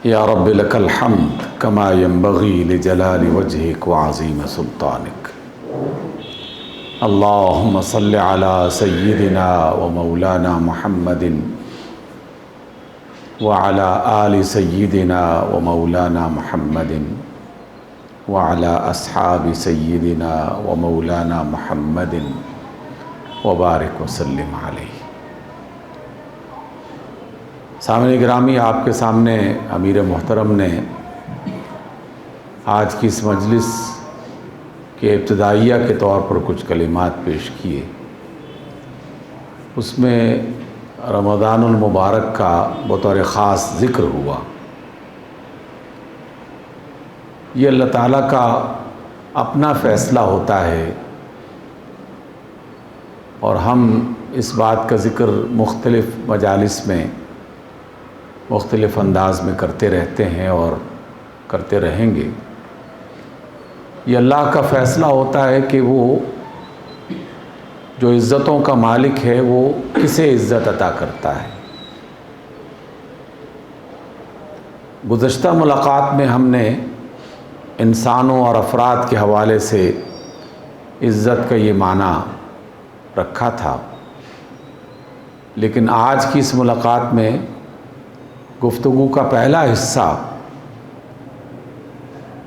یا رب لک الحمد کما ینبغی لجلال وجہک وعظیم سلطانک۔ اللہم صل علی سیدنا و مولانا محمد وعلی آل سیدنا و مولانا محمد وعلی اصحاب سیدنا و مولانا محمد وبارک وسلم علیہ۔ سامعین گرامی، آپ کے سامنے امیر محترم نے آج کی اس مجلس کے ابتدائیہ کے طور پر کچھ کلمات پیش کیے۔ اس میں رمضان المبارک کا بطور خاص ذکر ہوا۔ یہ اللہ تعالیٰ کا اپنا فیصلہ ہوتا ہے اور ہم اس بات کا ذکر مختلف مجالس میں مختلف انداز میں کرتے رہتے ہیں اور کرتے رہیں گے۔ یہ اللہ کا فیصلہ ہوتا ہے کہ وہ جو عزتوں کا مالک ہے وہ کسے عزت عطا کرتا ہے۔ گزشتہ ملاقات میں ہم نے انسانوں اور افراد کے حوالے سے عزت کا یہ معنی رکھا تھا، لیکن آج کی اس ملاقات میں گفتگو کا پہلا حصہ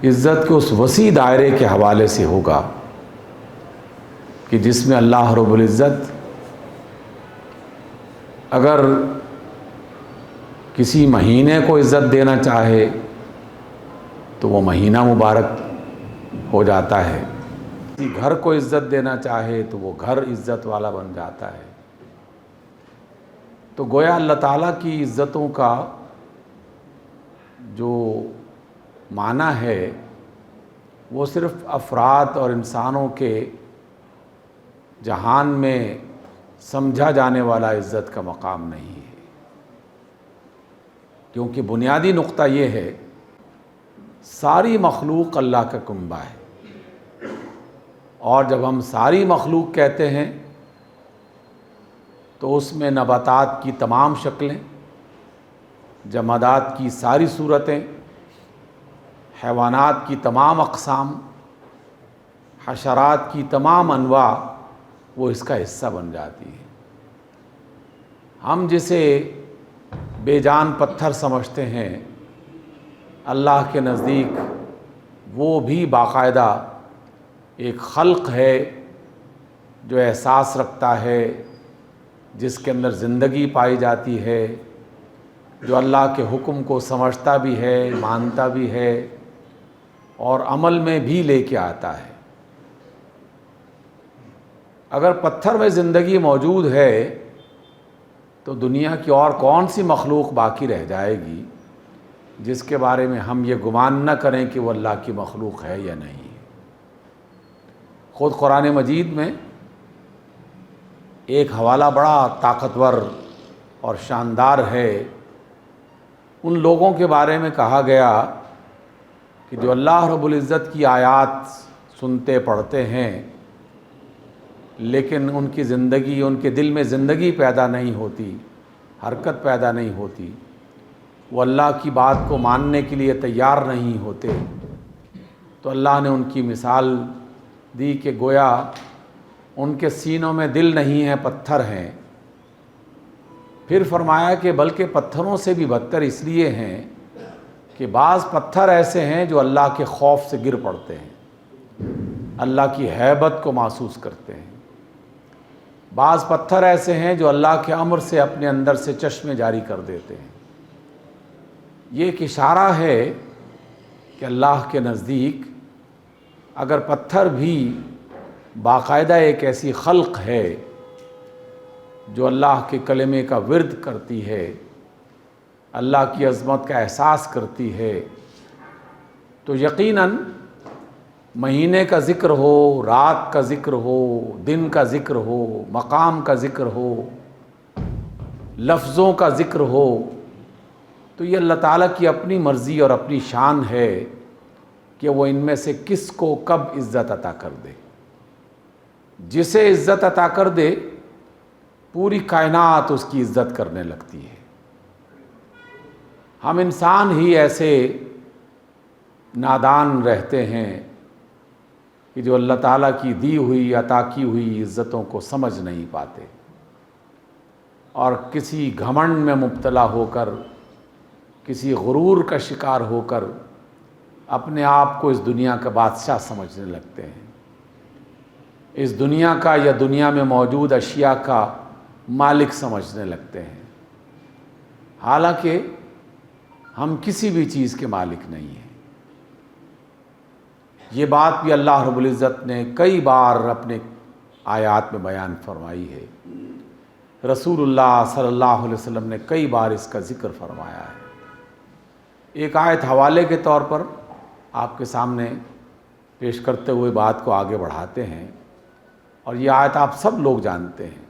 عزت کے اس وسیع دائرے کے حوالے سے ہوگا کہ جس میں اللہ رب العزت اگر کسی مہینے کو عزت دینا چاہے تو وہ مہینہ مبارک ہو جاتا ہے، کسی گھر کو عزت دینا چاہے تو وہ گھر عزت والا بن جاتا ہے۔ تو گویا اللہ تعالیٰ کی عزتوں کا جو معنی ہے وہ صرف افراد اور انسانوں کے جہان میں سمجھا جانے والا عزت کا مقام نہیں ہے، کیونکہ بنیادی نقطہ یہ ہے ساری مخلوق اللہ کا کنبہ ہے، اور جب ہم ساری مخلوق کہتے ہیں تو اس میں نباتات کی تمام شکلیں، جمادات کی ساری صورتیں، حیوانات کی تمام اقسام، حشرات کی تمام انواع وہ اس کا حصہ بن جاتی ہیں۔ ہم جسے بے جان پتھر سمجھتے ہیں، اللہ کے نزدیک وہ بھی باقاعدہ ایک خلق ہے جو احساس رکھتا ہے، جس کے اندر زندگی پائی جاتی ہے، جو اللہ کے حکم کو سمجھتا بھی ہے، مانتا بھی ہے اور عمل میں بھی لے کے آتا ہے۔ اگر پتھر میں زندگی موجود ہے تو دنیا کی اور کون سی مخلوق باقی رہ جائے گی جس کے بارے میں ہم یہ گمان نہ کریں کہ وہ اللہ کی مخلوق ہے یا نہیں ہے۔ خود قرآن مجید میں ایک حوالہ بڑا طاقتور اور شاندار ہے۔ ان لوگوں کے بارے میں کہا گیا کہ جو اللہ رب العزت کی آیات سنتے پڑھتے ہیں لیکن ان کی زندگی، ان کے دل میں زندگی پیدا نہیں ہوتی، حرکت پیدا نہیں ہوتی، وہ اللہ کی بات کو ماننے کے لیے تیار نہیں ہوتے، تو اللہ نے ان کی مثال دی کہ گویا ان کے سینوں میں دل نہیں ہے، پتھر ہیں۔ پھر فرمایا کہ بلکہ پتھروں سے بھی بدتر اس لیے ہیں کہ بعض پتھر ایسے ہیں جو اللہ کے خوف سے گر پڑتے ہیں، اللہ کی ہیبت کو محسوس کرتے ہیں۔ بعض پتھر ایسے ہیں جو اللہ کے امر سے اپنے اندر سے چشمے جاری کر دیتے ہیں۔ یہ ایک اشارہ ہے کہ اللہ کے نزدیک اگر پتھر بھی باقاعدہ ایک ایسی خلق ہے جو اللہ کے کلمے کا ورد کرتی ہے، اللہ کی عظمت کا احساس کرتی ہے، تو یقیناً مہینے کا ذکر ہو، رات کا ذکر ہو، دن کا ذکر ہو، مقام کا ذکر ہو، لفظوں کا ذکر ہو، تو یہ اللہ تعالیٰ کی اپنی مرضی اور اپنی شان ہے کہ وہ ان میں سے کس کو کب عزت عطا کر دے۔ جسے عزت عطا کر دے پوری کائنات اس کی عزت کرنے لگتی ہے۔ ہم انسان ہی ایسے نادان رہتے ہیں کہ جو اللہ تعالیٰ کی دی ہوئی عطا کی ہوئی عزتوں کو سمجھ نہیں پاتے، اور کسی گھمنڈ میں مبتلا ہو کر، کسی غرور کا شکار ہو کر اپنے آپ کو اس دنیا کا بادشاہ سمجھنے لگتے ہیں، اس دنیا کا یا دنیا میں موجود اشیاء کا مالک سمجھنے لگتے ہیں، حالانکہ ہم کسی بھی چیز کے مالک نہیں ہیں۔ یہ بات بھی اللہ رب العزت نے کئی بار اپنے آیات میں بیان فرمائی ہے، رسول اللہ صلی اللہ علیہ وسلم نے کئی بار اس کا ذکر فرمایا ہے۔ ایک آیت حوالے کے طور پر آپ کے سامنے پیش کرتے ہوئے بات کو آگے بڑھاتے ہیں، اور یہ آیت آپ سب لوگ جانتے ہیں۔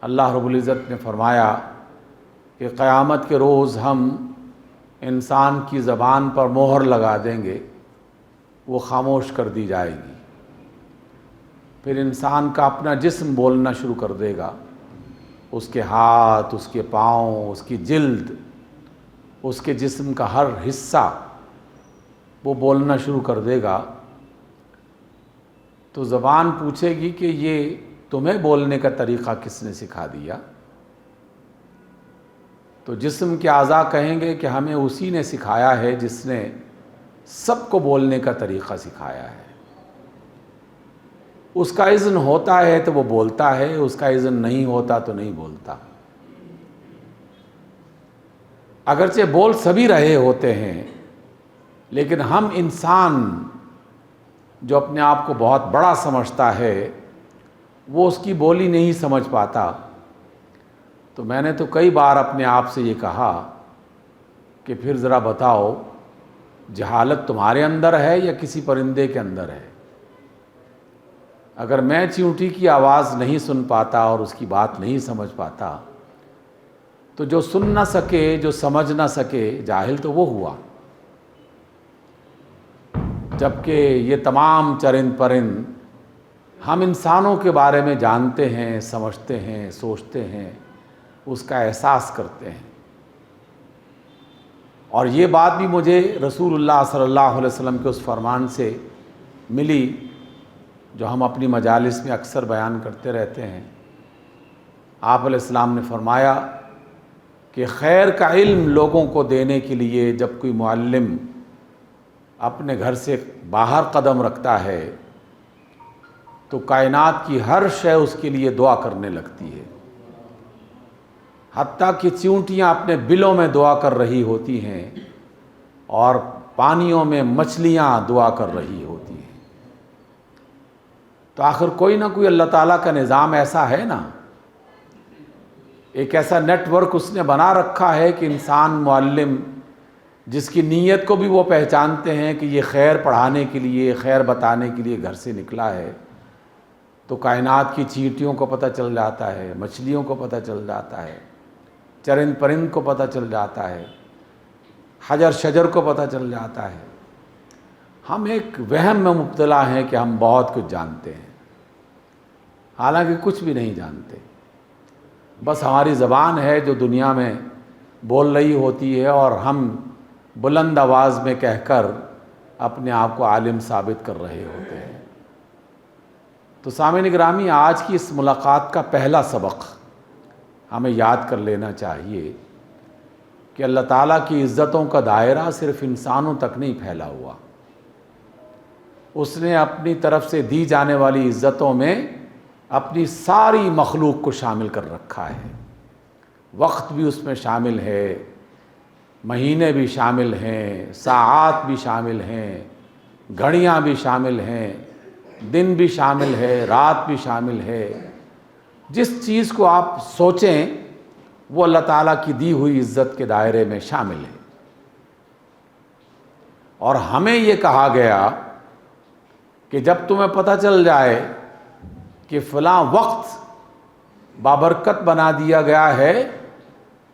اللہ رب العزت نے فرمایا کہ قیامت کے روز ہم انسان کی زبان پر مہر لگا دیں گے، وہ خاموش کر دی جائے گی، پھر انسان کا اپنا جسم بولنا شروع کر دے گا، اس کے ہاتھ، اس کے پاؤں، اس کی جلد، اس کے جسم کا ہر حصہ وہ بولنا شروع کر دے گا۔ تو زبان پوچھے گی کہ یہ تمہیں بولنے کا طریقہ کس نے سکھا دیا؟ تو جسم کے اعضاء کہیں گے کہ ہمیں اسی نے سکھایا ہے جس نے سب کو بولنے کا طریقہ سکھایا ہے۔ اس کا اذن ہوتا ہے تو وہ بولتا ہے، اس کا اذن نہیں ہوتا تو نہیں بولتا۔ اگرچہ بول سبھی رہے ہوتے ہیں، لیکن ہم انسان جو اپنے آپ کو بہت بڑا سمجھتا ہے وہ اس کی بولی نہیں سمجھ پاتا۔ تو میں نے تو کئی بار اپنے آپ سے یہ کہا کہ پھر ذرا بتاؤ، جہالت تمہارے اندر ہے یا کسی پرندے کے اندر ہے؟ اگر میں چیونٹی کی آواز نہیں سن پاتا اور اس کی بات نہیں سمجھ پاتا، تو جو سن نہ سکے، جو سمجھ نہ سکے، جاہل تو وہ ہوا۔ جبکہ یہ تمام چرند پرند ہم انسانوں کے بارے میں جانتے ہیں، سمجھتے ہیں، سوچتے ہیں، اس کا احساس کرتے ہیں۔ اور یہ بات بھی مجھے رسول اللہ صلی اللہ علیہ وسلم کے اس فرمان سے ملی جو ہم اپنی مجالس میں اکثر بیان کرتے رہتے ہیں۔ آپ علیہ السلام نے فرمایا کہ خیر کا علم لوگوں کو دینے کے لیے جب کوئی معلم اپنے گھر سے باہر قدم رکھتا ہے تو کائنات کی ہر شے اس کے لیے دعا کرنے لگتی ہے، حتیٰ کہ چیونٹیاں اپنے بلوں میں دعا کر رہی ہوتی ہیں اور پانیوں میں مچھلیاں دعا کر رہی ہوتی ہیں۔ تو آخر کوئی نہ کوئی اللہ تعالیٰ کا نظام ایسا ہے نا، ایک ایسا نیٹ ورک اس نے بنا رکھا ہے کہ انسان معلم جس کی نیت کو بھی وہ پہچانتے ہیں کہ یہ خیر پڑھانے کے لیے، خیر بتانے کے لیے گھر سے نکلا ہے، تو کائنات کی چیونٹیوں کو پتہ چل جاتا ہے، مچھلیوں کو پتہ چل جاتا ہے، چرند پرند کو پتہ چل جاتا ہے، حجر شجر کو پتہ چل جاتا ہے۔ ہم ایک وہم میں مبتلا ہیں کہ ہم بہت کچھ جانتے ہیں، حالانکہ کچھ بھی نہیں جانتے۔ بس ہماری زبان ہے جو دنیا میں بول رہی ہوتی ہے، اور ہم بلند آواز میں کہہ کر اپنے آپ کو عالم ثابت کر رہے ہوتے ہیں۔ تو سامعین گرامی، آج کی اس ملاقات کا پہلا سبق ہمیں یاد کر لینا چاہیے کہ اللہ تعالیٰ کی عزتوں کا دائرہ صرف انسانوں تک نہیں پھیلا ہوا، اس نے اپنی طرف سے دی جانے والی عزتوں میں اپنی ساری مخلوق کو شامل کر رکھا ہے۔ وقت بھی اس میں شامل ہے، مہینے بھی شامل ہیں، ساعات بھی شامل ہیں، گھڑیاں بھی شامل ہیں، دن بھی شامل ہے، رات بھی شامل ہے۔ جس چیز کو آپ سوچیں وہ اللہ تعالیٰ کی دی ہوئی عزت کے دائرے میں شامل ہے۔ اور ہمیں یہ کہا گیا کہ جب تمہیں پتہ چل جائے کہ فلاں وقت بابرکت بنا دیا گیا ہے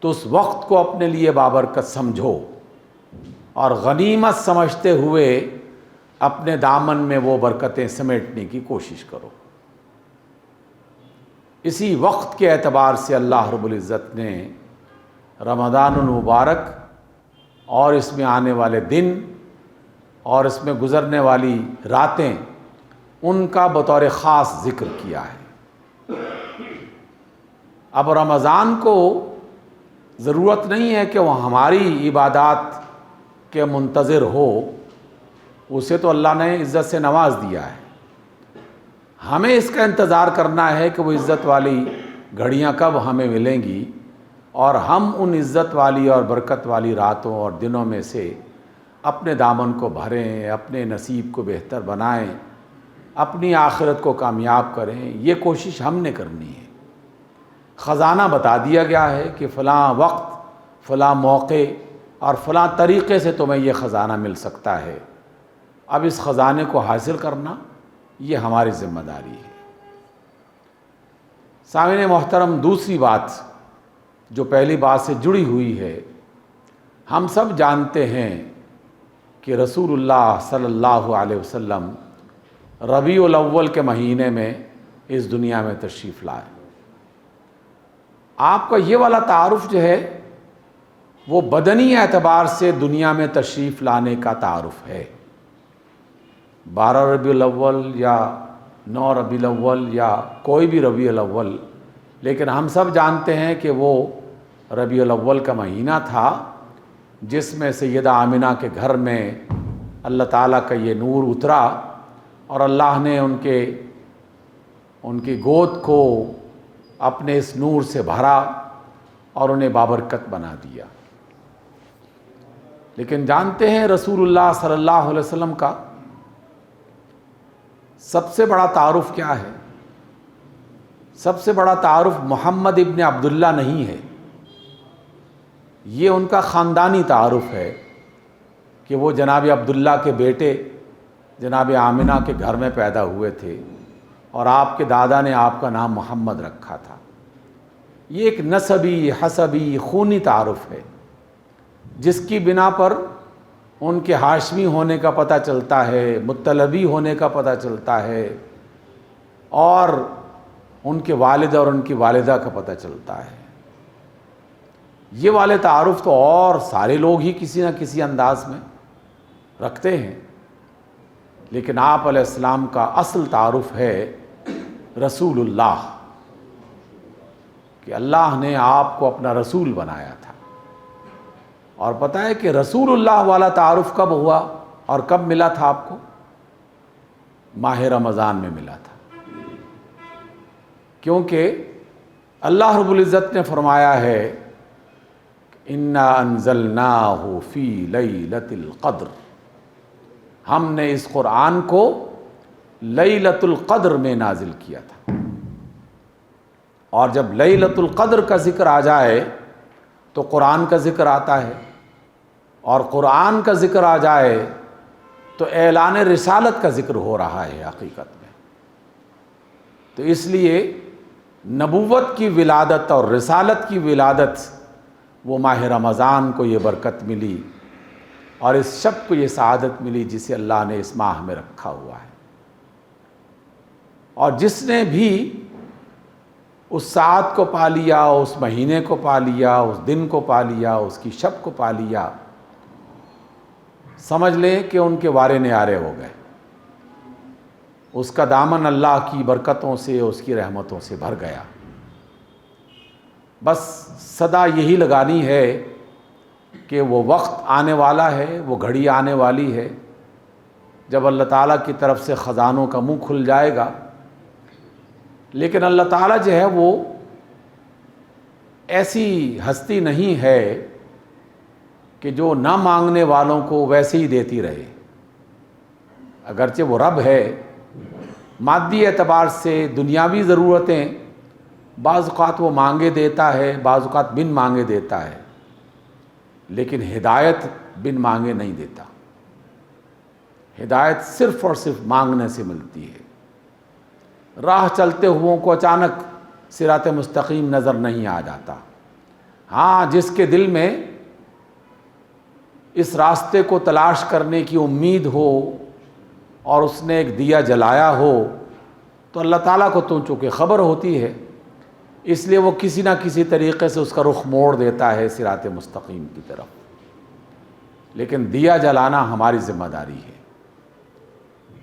تو اس وقت کو اپنے لیے بابرکت سمجھو اور غنیمت سمجھتے ہوئے اپنے دامن میں وہ برکتیں سمیٹنے کی کوشش کرو۔ اسی وقت کے اعتبار سے اللہ رب العزت نے رمضان المبارک اور اس میں آنے والے دن اور اس میں گزرنے والی راتیں، ان کا بطور خاص ذکر کیا ہے۔ اب رمضان کو ضرورت نہیں ہے کہ وہ ہماری عبادات کے منتظر ہو، اسے تو اللہ نے عزت سے نواز دیا ہے۔ ہمیں اس کا انتظار کرنا ہے کہ وہ عزت والی گھڑیاں کب ہمیں ملیں گی اور ہم ان عزت والی اور برکت والی راتوں اور دنوں میں سے اپنے دامن کو بھریں، اپنے نصیب کو بہتر بنائیں، اپنی آخرت کو کامیاب کریں۔ یہ کوشش ہم نے کرنی ہے۔ خزانہ بتا دیا گیا ہے کہ فلاں وقت، فلاں موقع اور فلاں طریقے سے تمہیں یہ خزانہ مل سکتا ہے۔ اب اس خزانے کو حاصل کرنا یہ ہماری ذمہ داری ہے۔ سامعین محترم، دوسری بات جو پہلی بات سے جڑی ہوئی ہے، ہم سب جانتے ہیں کہ رسول اللہ صلی اللہ علیہ وسلم ربیع الاول کے مہینے میں اس دنیا میں تشریف لائے۔ آپ کا یہ والا تعارف جو ہے وہ بدنی اعتبار سے دنیا میں تشریف لانے کا تعارف ہے۔ 12 ربیع الاول یا 9 ربیع الاول یا کوئی بھی ربیع الاول، لیکن ہم سب جانتے ہیں کہ وہ ربیع الاول کا مہینہ تھا جس میں سیدہ آمنہ کے گھر میں اللہ تعالیٰ کا یہ نور اترا اور اللہ نے ان کی گود کو اپنے اس نور سے بھرا اور انہیں بابرکت بنا دیا۔ لیکن جانتے ہیں رسول اللہ صلی اللہ علیہ وسلم کا سب سے بڑا تعارف کیا ہے؟ سب سے بڑا تعارف محمد ابن عبداللہ نہیں ہے، یہ ان کا خاندانی تعارف ہے کہ وہ جناب عبداللہ کے بیٹے جناب آمنہ کے گھر میں پیدا ہوئے تھے اور آپ کے دادا نے آپ کا نام محمد رکھا تھا۔ یہ ایک نسبی، حسبی، خونی تعارف ہے جس کی بنا پر ان کے ہاشمی ہونے کا پتہ چلتا ہے، مطلبی ہونے کا پتہ چلتا ہے اور ان کے والد اور ان کی والدہ کا پتہ چلتا ہے۔ یہ والے تعارف تو اور سارے لوگ ہی کسی نہ کسی انداز میں رکھتے ہیں، لیکن آپ علیہ السلام کا اصل تعارف ہے رسول اللہ، کہ اللہ نے آپ کو اپنا رسول بنایا تھا۔ اور پتہ ہے کہ رسول اللہ والا تعارف کب ہوا اور کب ملا تھا آپ کو؟ ماہ رمضان میں ملا تھا، کیونکہ اللہ رب العزت نے فرمایا ہے اِنَّا أَنزَلْنَاهُ فِي لَيْلَةِ الْقَدْرِ، ہم نے اس قرآن کو لیلۃ القدر میں نازل کیا تھا۔ اور جب لیلۃ القدر کا ذکر آ جائے تو قرآن کا ذکر آتا ہے، اور قرآن کا ذکر آ جائے تو اعلان رسالت کا ذکر ہو رہا ہے حقیقت میں۔ تو اس لیے نبوت کی ولادت اور رسالت کی ولادت، وہ ماہ رمضان کو یہ برکت ملی اور اس شب کو یہ سعادت ملی جسے اللہ نے اس ماہ میں رکھا ہوا ہے۔ اور جس نے بھی اس ساعت کو پا لیا، اس مہینے کو پا لیا، اس دن کو پا لیا، اس کی شب کو پا لیا، سمجھ لیں کہ ان کے وارے نیارے ہو گئے۔ اس کا دامن اللہ کی برکتوں سے، اس کی رحمتوں سے بھر گیا۔ بس صدا یہی لگانی ہے کہ وہ وقت آنے والا ہے، وہ گھڑی آنے والی ہے جب اللہ تعالیٰ کی طرف سے خزانوں کا منہ کھل جائے گا۔ لیکن اللہ تعالیٰ جو ہے وہ ایسی ہستی نہیں ہے کہ جو نہ مانگنے والوں کو ویسے ہی دیتی رہے۔ اگرچہ وہ رب ہے، مادی اعتبار سے دنیاوی ضرورتیں بعض اوقات وہ مانگے دیتا ہے، بعض اوقات بن مانگے دیتا ہے، لیکن ہدایت بن مانگے نہیں دیتا۔ ہدایت صرف اور صرف مانگنے سے ملتی ہے۔ راہ چلتے ہوئوں کو اچانک صراط مستقیم نظر نہیں آ جاتا۔ ہاں، جس کے دل میں اس راستے کو تلاش کرنے کی امید ہو اور اس نے ایک دیا جلایا ہو تو اللہ تعالیٰ کو تو چونکہ خبر ہوتی ہے اس لیے وہ کسی نہ کسی طریقے سے اس کا رخ موڑ دیتا ہے صراط مستقیم کی طرف۔ لیکن دیا جلانا ہماری ذمہ داری ہے،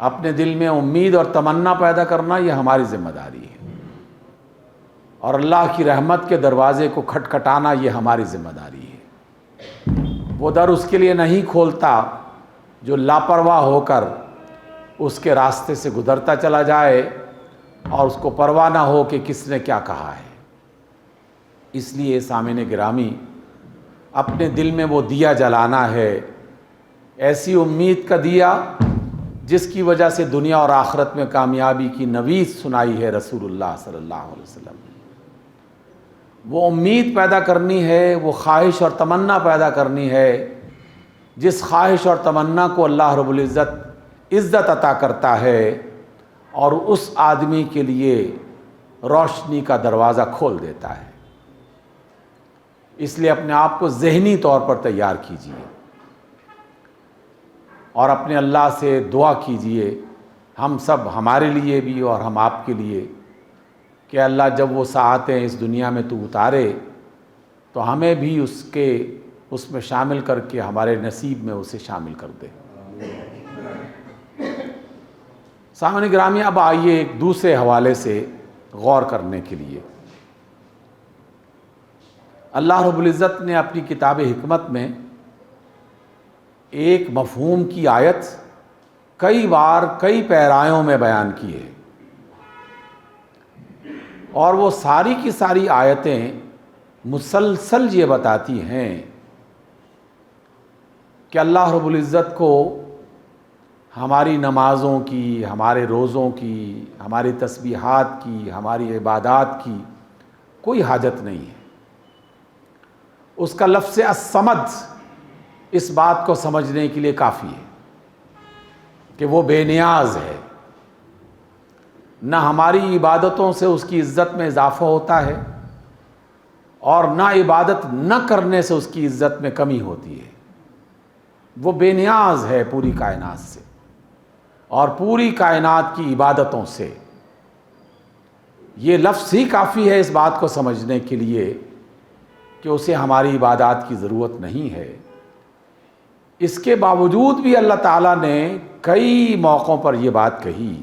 اپنے دل میں امید اور تمنا پیدا کرنا یہ ہماری ذمہ داری ہے، اور اللہ کی رحمت کے دروازے کو کھٹکھٹانا یہ ہماری ذمہ داری ہے۔ وہ در اس کے لیے نہیں کھولتا جو لاپرواہ ہو کر اس کے راستے سے گزرتا چلا جائے اور اس کو پرواہ نہ ہو کہ کس نے کیا کہا ہے۔ اس لیے سامعین گرامی، اپنے دل میں وہ دیا جلانا ہے، ایسی امید کا دیا جس کی وجہ سے دنیا اور آخرت میں کامیابی کی نوید سنائی ہے رسول اللہ صلی اللہ علیہ وسلم۔ وہ امید پیدا کرنی ہے، وہ خواہش اور تمنا پیدا کرنی ہے جس خواہش اور تمنا کو اللہ رب العزت عزت عطا کرتا ہے اور اس آدمی کے لیے روشنی کا دروازہ کھول دیتا ہے۔ اس لیے اپنے آپ کو ذہنی طور پر تیار کیجیے اور اپنے اللہ سے دعا کیجیے، ہم سب، ہمارے لیے بھی اور ہم آپ کے لیے، کہ اللہ جب وہ ساعتیں اس دنیا میں تو اتارے تو ہمیں بھی اس میں شامل کر کے ہمارے نصیب میں اسے شامل کر دے۔ سامعین گرامی، اب آئیے ایک دوسرے حوالے سے غور کرنے کے لیے۔ اللہ رب العزت نے اپنی کتاب حکمت میں ایک مفہوم کی آیت کئی بار کئی پیرایوں میں بیان کی ہے، اور وہ ساری کی ساری آیتیں مسلسل یہ بتاتی ہیں کہ اللہ رب العزت کو ہماری نمازوں کی، ہمارے روزوں کی، ہماری تسبیحات کی، ہماری عبادات کی کوئی حاجت نہیں ہے۔ اس کا لفظ الصمد اس بات کو سمجھنے کے لیے کافی ہے کہ وہ بے نیاز ہے، نہ ہماری عبادتوں سے اس کی عزت میں اضافہ ہوتا ہے اور نہ عبادت نہ کرنے سے اس کی عزت میں کمی ہوتی ہے۔ وہ بے نیاز ہے پوری کائنات سے اور پوری کائنات کی عبادتوں سے۔ یہ لفظ ہی کافی ہے اس بات کو سمجھنے کے لیے کہ اسے ہماری عبادات کی ضرورت نہیں ہے۔ اس کے باوجود بھی اللہ تعالیٰ نے کئی موقعوں پر یہ بات کہی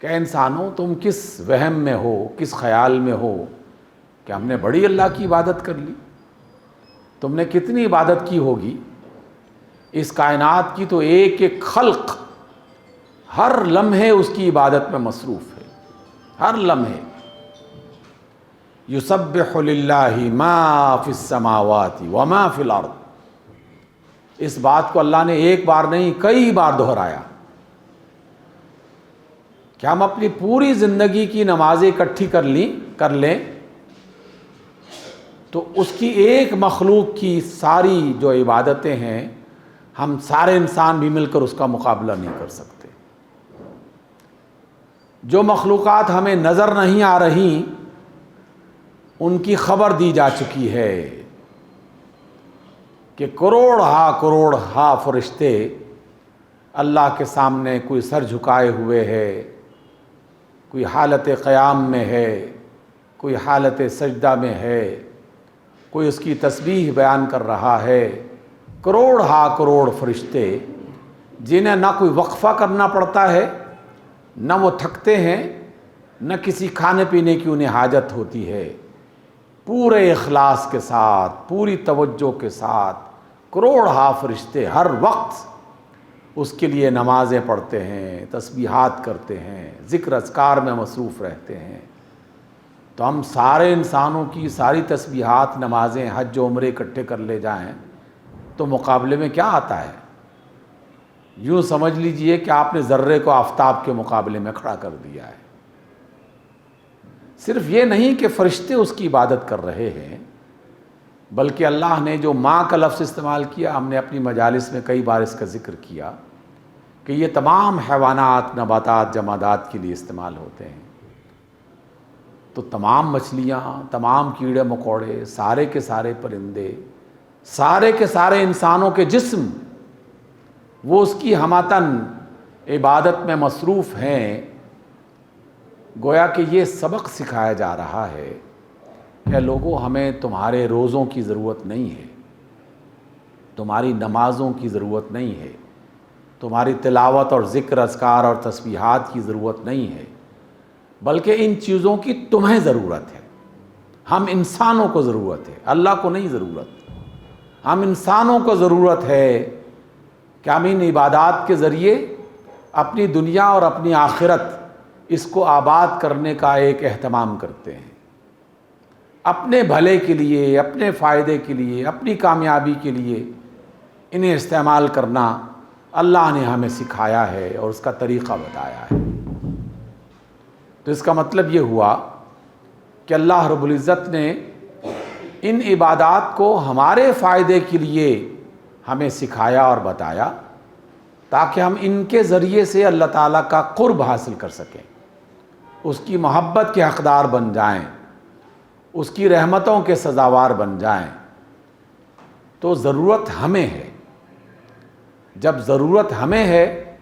کہ انسانوں، تم کس وہم میں ہو، کس خیال میں ہو کہ ہم نے بڑی اللہ کی عبادت کر لی؟ تم نے کتنی عبادت کی ہوگی؟ اس کائنات کی تو ایک ایک خلق ہر لمحے اس کی عبادت میں مصروف ہے، ہر لمحے۔ یسبح للہ ما فی السماوات وما فی الارض، اس بات کو اللہ نے ایک بار نہیں کئی بار دہرایا کہ ہم اپنی پوری زندگی کی نمازیں اکٹھی کر لیں تو اس کی ایک مخلوق کی ساری جو عبادتیں ہیں ہم سارے انسان بھی مل کر اس کا مقابلہ نہیں کر سکتے۔ جو مخلوقات ہمیں نظر نہیں آ رہی ان کی خبر دی جا چکی ہے کہ کروڑ ہا فرشتے اللہ کے سامنے کوئی سر جھکائے ہوئے ہے، کوئی حالت قیام میں ہے، کوئی حالت سجدہ میں ہے، کوئی اس کی تسبیح بیان کر رہا ہے۔ کروڑ فرشتے جنہیں نہ کوئی وقفہ کرنا پڑتا ہے، نہ وہ تھکتے ہیں، نہ کسی کھانے پینے کی انہیں حاجت ہوتی ہے، پورے اخلاص کے ساتھ، پوری توجہ کے ساتھ کروڑ فرشتے ہر وقت اس کے لیے نمازیں پڑھتے ہیں، تسبیحات کرتے ہیں، ذکر اذکار میں مصروف رہتے ہیں۔ تو ہم سارے انسانوں کی ساری تسبیحات، نمازیں، حج و عمرے اکٹھے کر لے جائیں تو مقابلے میں کیا آتا ہے؟ یوں سمجھ لیجئے کہ آپ نے ذرے کو آفتاب کے مقابلے میں کھڑا کر دیا ہے۔ صرف یہ نہیں کہ فرشتے اس کی عبادت کر رہے ہیں، بلکہ اللہ نے جو ماں کا لفظ استعمال کیا، ہم نے اپنی مجالس میں کئی بار اس کا ذکر کیا کہ یہ تمام حیوانات، نباتات، جمادات کے لیے استعمال ہوتے ہیں۔ تو تمام مچھلیاں، تمام کیڑے مکوڑے، سارے کے سارے پرندے، سارے کے سارے انسانوں کے جسم، وہ اس کی ہماتن عبادت میں مصروف ہیں۔ گویا کہ یہ سبق سکھایا جا رہا ہے کہ لوگوں ہمیں تمہارے روزوں کی ضرورت نہیں ہے، تمہاری نمازوں کی ضرورت نہیں ہے، تمہاری تلاوت اور ذکر اذکار اور تسبیحات کی ضرورت نہیں ہے، بلکہ ان چیزوں کی تمہیں ضرورت ہے۔ ہم انسانوں کو ضرورت ہے، اللہ کو نہیں ضرورت۔ ہم انسانوں کو ضرورت ہے کہ ہم ان عبادات کے ذریعے اپنی دنیا اور اپنی آخرت اس کو آباد کرنے کا ایک اہتمام کرتے ہیں، اپنے بھلے کے لیے، اپنے فائدے کے لیے، اپنی کامیابی کے لیے انہیں استعمال کرنا اللہ نے ہمیں سکھایا ہے اور اس کا طریقہ بتایا ہے۔ تو اس کا مطلب یہ ہوا کہ اللہ رب العزت نے ان عبادات کو ہمارے فائدے کے لیے ہمیں سکھایا اور بتایا، تاکہ ہم ان کے ذریعے سے اللہ تعالیٰ کا قرب حاصل کر سکیں، اس کی محبت کے حقدار بن جائیں، اس کی رحمتوں کے سزاوار بن جائیں۔ تو ضرورت ہمیں ہے۔ جب ضرورت ہمیں ہے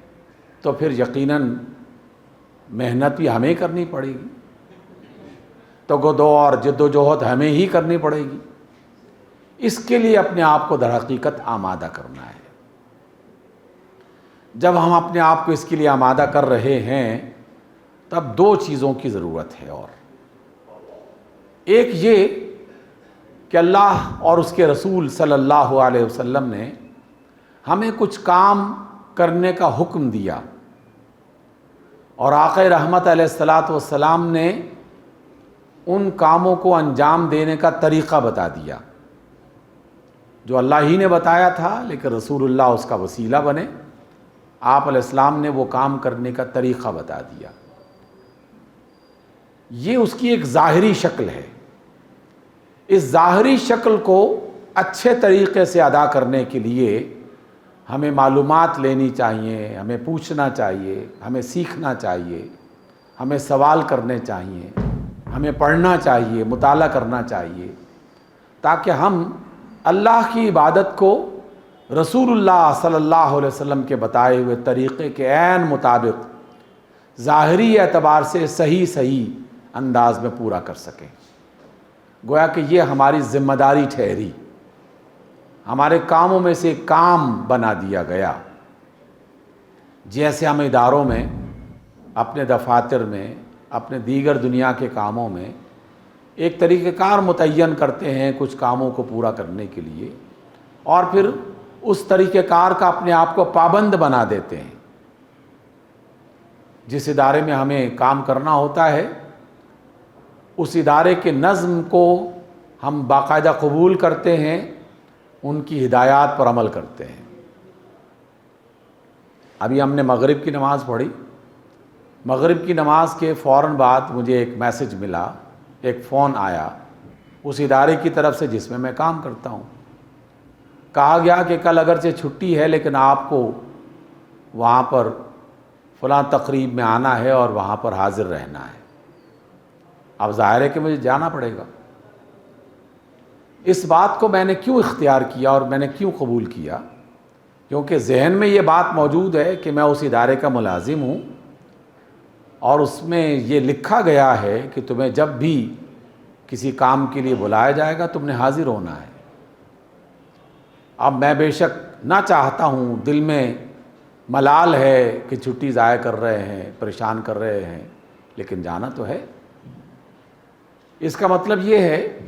تو پھر یقیناً محنت بھی ہمیں کرنی پڑے گی، تگودو اور جد و جہد ہمیں ہی کرنی پڑے گی۔ اس کے لیے اپنے آپ کو در حقیقت آمادہ کرنا ہے۔ جب ہم اپنے آپ کو اس کے لیے آمادہ کر رہے ہیں تب دو چیزوں کی ضرورت ہے، اور ایک یہ کہ اللہ اور اس کے رسول صلی اللہ علیہ وسلم نے ہمیں کچھ کام کرنے کا حکم دیا، اور آقا رحمت علیہ الصلاۃ والسلام نے ان کاموں کو انجام دینے کا طریقہ بتا دیا جو اللہ ہی نے بتایا تھا، لیکن رسول اللہ اس کا وسیلہ بنے۔ آپ علیہ السلام نے وہ کام کرنے کا طریقہ بتا دیا۔ یہ اس کی ایک ظاہری شکل ہے۔ اس ظاہری شکل کو اچھے طریقے سے ادا کرنے کے لیے ہمیں معلومات لینی چاہیے، ہمیں پوچھنا چاہیے، ہمیں سیکھنا چاہیے، ہمیں سوال کرنے چاہیے، ہمیں پڑھنا چاہیے، مطالعہ کرنا چاہیے، تاکہ ہم اللہ کی عبادت کو رسول اللہ صلی اللہ علیہ وسلم کے بتائے ہوئے طریقے کے عین مطابق ظاہری اعتبار سے صحیح انداز میں پورا کر سکیں۔ گویا کہ یہ ہماری ذمہ داری ٹھہری، ہمارے کاموں میں سے ایک کام بنا دیا گیا۔ جیسے ہم اداروں میں، اپنے دفاتر میں، اپنے دیگر دنیا کے کاموں میں ایک طریقہ کار متعین کرتے ہیں کچھ کاموں کو پورا کرنے کے لیے، اور پھر اس طریقہ کار کا اپنے آپ کو پابند بنا دیتے ہیں۔ جس ادارے میں ہمیں کام کرنا ہوتا ہے اس ادارے کے نظم کو ہم باقاعدہ قبول کرتے ہیں، ان کی ہدایات پر عمل کرتے ہیں۔ ابھی ہم نے مغرب کی نماز پڑھی، مغرب کی نماز کے فوراً بعد مجھے ایک میسج ملا، ایک فون آیا اس ادارے کی طرف سے جس میں کام کرتا ہوں۔ کہا گیا کہ کل اگرچہ چھٹی ہے لیکن آپ کو وہاں پر فلاں تقریب میں آنا ہے اور وہاں پر حاضر رہنا ہے۔ اب ظاہر ہے کہ مجھے جانا پڑے گا۔ اس بات کو میں نے کیوں اختیار کیا اور میں نے کیوں قبول کیا؟ کیونکہ ذہن میں یہ بات موجود ہے کہ میں اس ادارے کا ملازم ہوں، اور اس میں یہ لکھا گیا ہے کہ تمہیں جب بھی کسی کام کے لیے بلایا جائے گا تم نے حاضر ہونا ہے۔ اب میں بے شک نہ چاہتا ہوں، دل میں ملال ہے کہ چھٹی ضائع کر رہے ہیں، پریشان کر رہے ہیں، لیکن جانا تو ہے۔ اس کا مطلب یہ ہے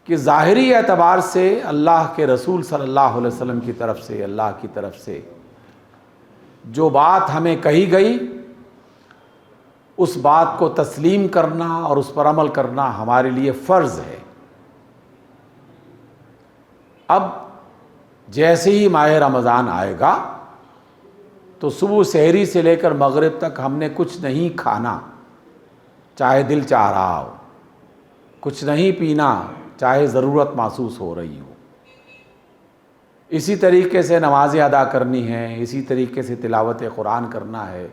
کہ ظاہری اعتبار سے اللہ کے رسول صلی اللہ علیہ وسلم کی طرف سے، اللہ کی طرف سے جو بات ہمیں کہی گئی اس بات کو تسلیم کرنا اور اس پر عمل کرنا ہمارے لیے فرض ہے۔ اب جیسے ہی ماہ رمضان آئے گا تو صبح سحری سے لے کر مغرب تک ہم نے کچھ نہیں کھانا چاہے دل چاہ رہا ہو، کچھ نہیں پینا چاہے ضرورت محسوس ہو رہی ہو۔ اسی طریقے سے نمازیں ادا کرنی ہیں، اسی طریقے سے تلاوت قرآن کرنا ہے،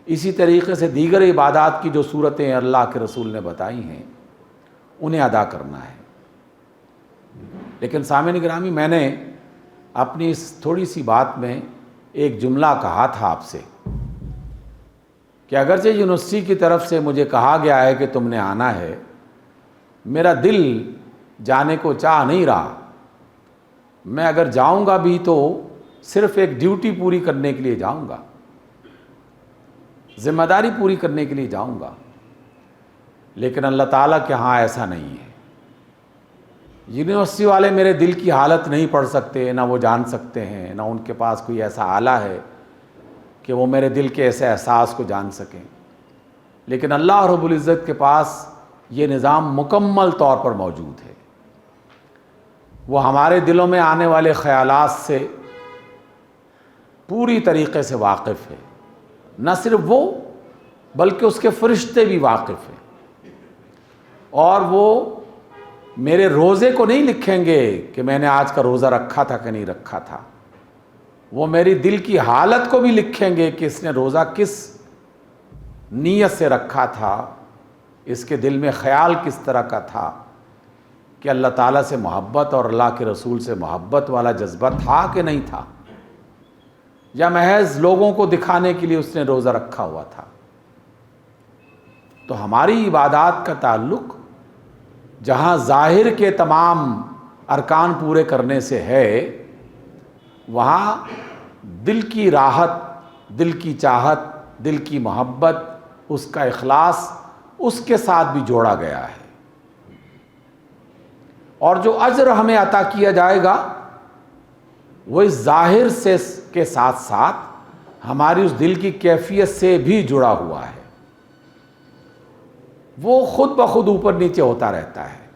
اسی طریقے سے دیگر عبادات کی جو صورتیں اللہ کے رسول نے بتائی ہیں انہیں ادا کرنا ہے۔ لیکن سامعین گرامی، میں نے اپنی اس تھوڑی سی بات میں ایک جملہ کہا تھا آپ سے کہ اگرچہ یونیورسٹی کی طرف سے مجھے کہا گیا ہے کہ تم نے آنا ہے، میرا دل جانے کو چاہ نہیں رہا۔ میں اگر جاؤں گا بھی تو صرف ایک ڈیوٹی پوری کرنے کے لیے جاؤں گا، ذمہ داری پوری کرنے کے لیے جاؤں گا، لیکن اللہ تعالیٰ کے ہاں ایسا نہیں ہے۔ یونیورسٹی والے میرے دل کی حالت نہیں پڑھ سکتے، نہ وہ جان سکتے ہیں، نہ ان کے پاس کوئی ایسا آلہ ہے کہ وہ میرے دل کے ایسے احساس کو جان سکیں، لیکن اللہ رب العزت کے پاس یہ نظام مکمل طور پر موجود ہے۔ وہ ہمارے دلوں میں آنے والے خیالات سے پوری طریقے سے واقف ہے، نہ صرف وہ بلکہ اس کے فرشتے بھی واقف ہیں، اور وہ میرے روزے کو نہیں لکھیں گے کہ میں نے آج کا روزہ رکھا تھا کہ نہیں رکھا تھا، وہ میری دل کی حالت کو بھی لکھیں گے کہ اس نے روزہ کس نیت سے رکھا تھا، اس کے دل میں خیال کس طرح کا تھا، کہ اللہ تعالیٰ سے محبت اور اللہ کے رسول سے محبت والا جذبہ تھا کہ نہیں تھا، یا محض لوگوں کو دکھانے کے لیے اس نے روزہ رکھا ہوا تھا۔ تو ہماری عبادات کا تعلق جہاں ظاہر کے تمام ارکان پورے کرنے سے ہے، وہاں دل کی راحت، دل کی چاہت، دل کی محبت، اس کا اخلاص اس کے ساتھ بھی جوڑا گیا ہے۔ اور جو اجر ہمیں عطا کیا جائے گا وہ اس ظاہر سے کے ساتھ ساتھ ہماری اس دل کی کیفیت سے بھی جڑا ہوا ہے، وہ خود بخود اوپر نیچے ہوتا رہتا ہے۔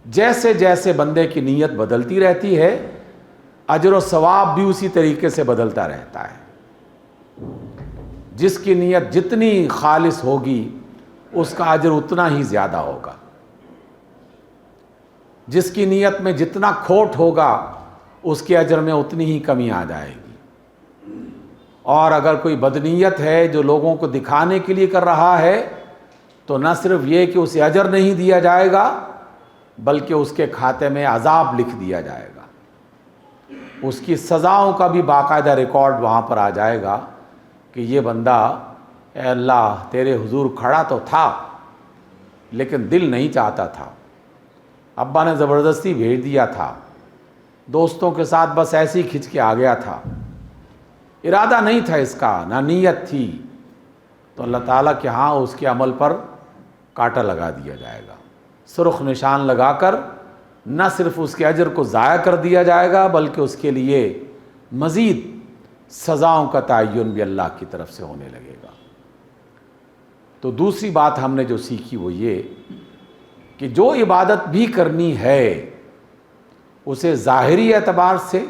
جیسے جیسے بندے کی نیت بدلتی رہتی ہے، اجر و ثواب بھی اسی طریقے سے بدلتا رہتا ہے۔ جس کی نیت جتنی خالص ہوگی اس کا اجر اتنا ہی زیادہ ہوگا، جس کی نیت میں جتنا کھوٹ ہوگا اس کے اجر میں اتنی ہی کمی آ جائے گی۔ اور اگر کوئی بدنیت ہے جو لوگوں کو دکھانے کے لیے کر رہا ہے تو نہ صرف یہ کہ اسے اجر نہیں دیا جائے گا بلکہ اس کے کھاتے میں عذاب لکھ دیا جائے گا، اس کی سزاؤں کا بھی باقاعدہ ریکارڈ وہاں پر آ جائے گا کہ یہ بندہ اے اللہ تیرے حضور کھڑا تو تھا لیکن دل نہیں چاہتا تھا، ابا نے زبردستی بھیج دیا تھا، دوستوں کے ساتھ بس ایسے ہی کھنچ کے آ گیا تھا، ارادہ نہیں تھا اس کا، نہ نیت تھی، تو اللہ تعالیٰ کے ہاں اس کے عمل پر کانٹا لگا دیا جائے گا، سرخ نشان لگا کر نہ صرف اس کے اجر کو ضائع کر دیا جائے گا بلکہ اس کے لیے مزید سزاؤں کا تعین بھی اللہ کی طرف سے ہونے لگے گا۔ تو دوسری بات ہم نے جو سیکھی وہ یہ کہ جو عبادت بھی کرنی ہے اسے ظاہری اعتبار سے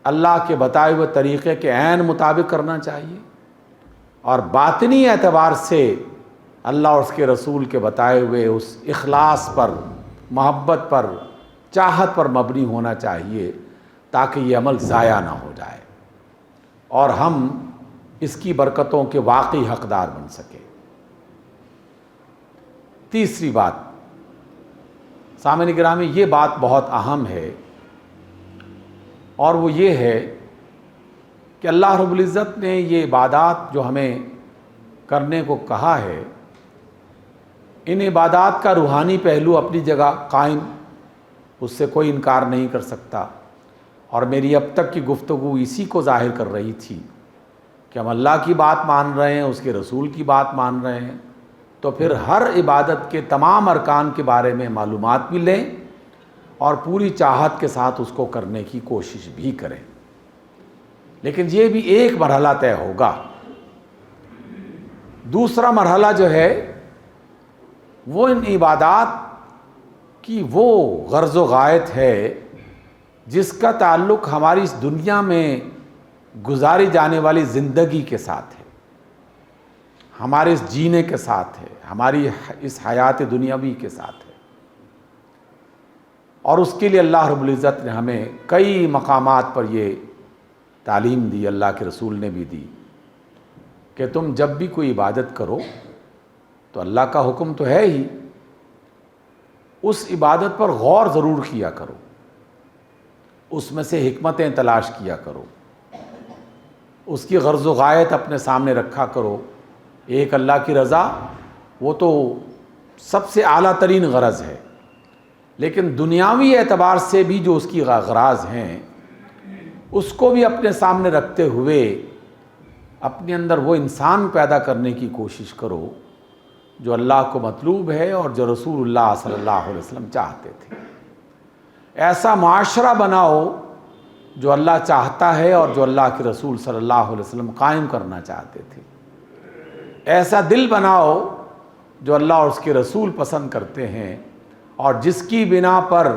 اللہ کے بتائے ہوئے طریقے کے عین مطابق کرنا چاہیے، اور باطنی اعتبار سے اللہ اور اس کے رسول کے بتائے ہوئے اس اخلاص پر، محبت پر، چاہت پر مبنی ہونا چاہیے تاکہ یہ عمل ضائع نہ ہو جائے اور ہم اس کی برکتوں کے واقعی حقدار بن سکیں۔ تیسری بات، سامعین گرامی، یہ بات بہت اہم ہے اور وہ یہ ہے کہ اللہ رب العزت نے یہ عبادات جو ہمیں کرنے کو کہا ہے، ان عبادات کا روحانی پہلو اپنی جگہ قائم، اس سے کوئی انکار نہیں کر سکتا، اور میری اب تک کی گفتگو اسی کو ظاہر کر رہی تھی کہ ہم اللہ کی بات مان رہے ہیں، اس کے رسول کی بات مان رہے ہیں، تو پھر ہر عبادت کے تمام ارکان کے بارے میں معلومات بھی لیں اور پوری چاہت کے ساتھ اس کو کرنے کی کوشش بھی کریں۔ لیکن یہ بھی ایک مرحلہ طے ہوگا۔ دوسرا مرحلہ جو ہے وہ ان عبادات کی وہ غرض و غایت ہے جس کا تعلق ہماری اس دنیا میں گزاری جانے والی زندگی کے ساتھ ہے، ہمارے اس جینے کے ساتھ ہے، ہماری اس حیات دنیاوی کے ساتھ ہے۔ اور اس کے لیے اللہ رب العزت نے ہمیں کئی مقامات پر یہ تعلیم دی، اللہ کے رسول نے بھی دی کہ تم جب بھی کوئی عبادت کرو تو اللہ کا حکم تو ہے ہی، اس عبادت پر غور ضرور کیا کرو، اس میں سے حکمتیں تلاش کیا کرو، اس کی غرض و غایت اپنے سامنے رکھا کرو ایک اللہ کی رضا وہ تو سب سے اعلیٰ ترین غرض ہے، لیکن دنیاوی اعتبار سے بھی جو اس کی اغراض ہیں اس کو بھی اپنے سامنے رکھتے ہوئے اپنے اندر وہ انسان پیدا کرنے کی کوشش کرو جو اللہ کو مطلوب ہے اور جو رسول اللہ صلی اللہ علیہ وسلم چاہتے تھے۔ ایسا معاشرہ بناؤ جو اللہ چاہتا ہے اور جو اللہ کے رسول صلی اللہ علیہ وسلم قائم کرنا چاہتے تھے۔ ایسا دل بناؤ جو اللہ اور اس کے رسول پسند کرتے ہیں اور جس کی بنا پر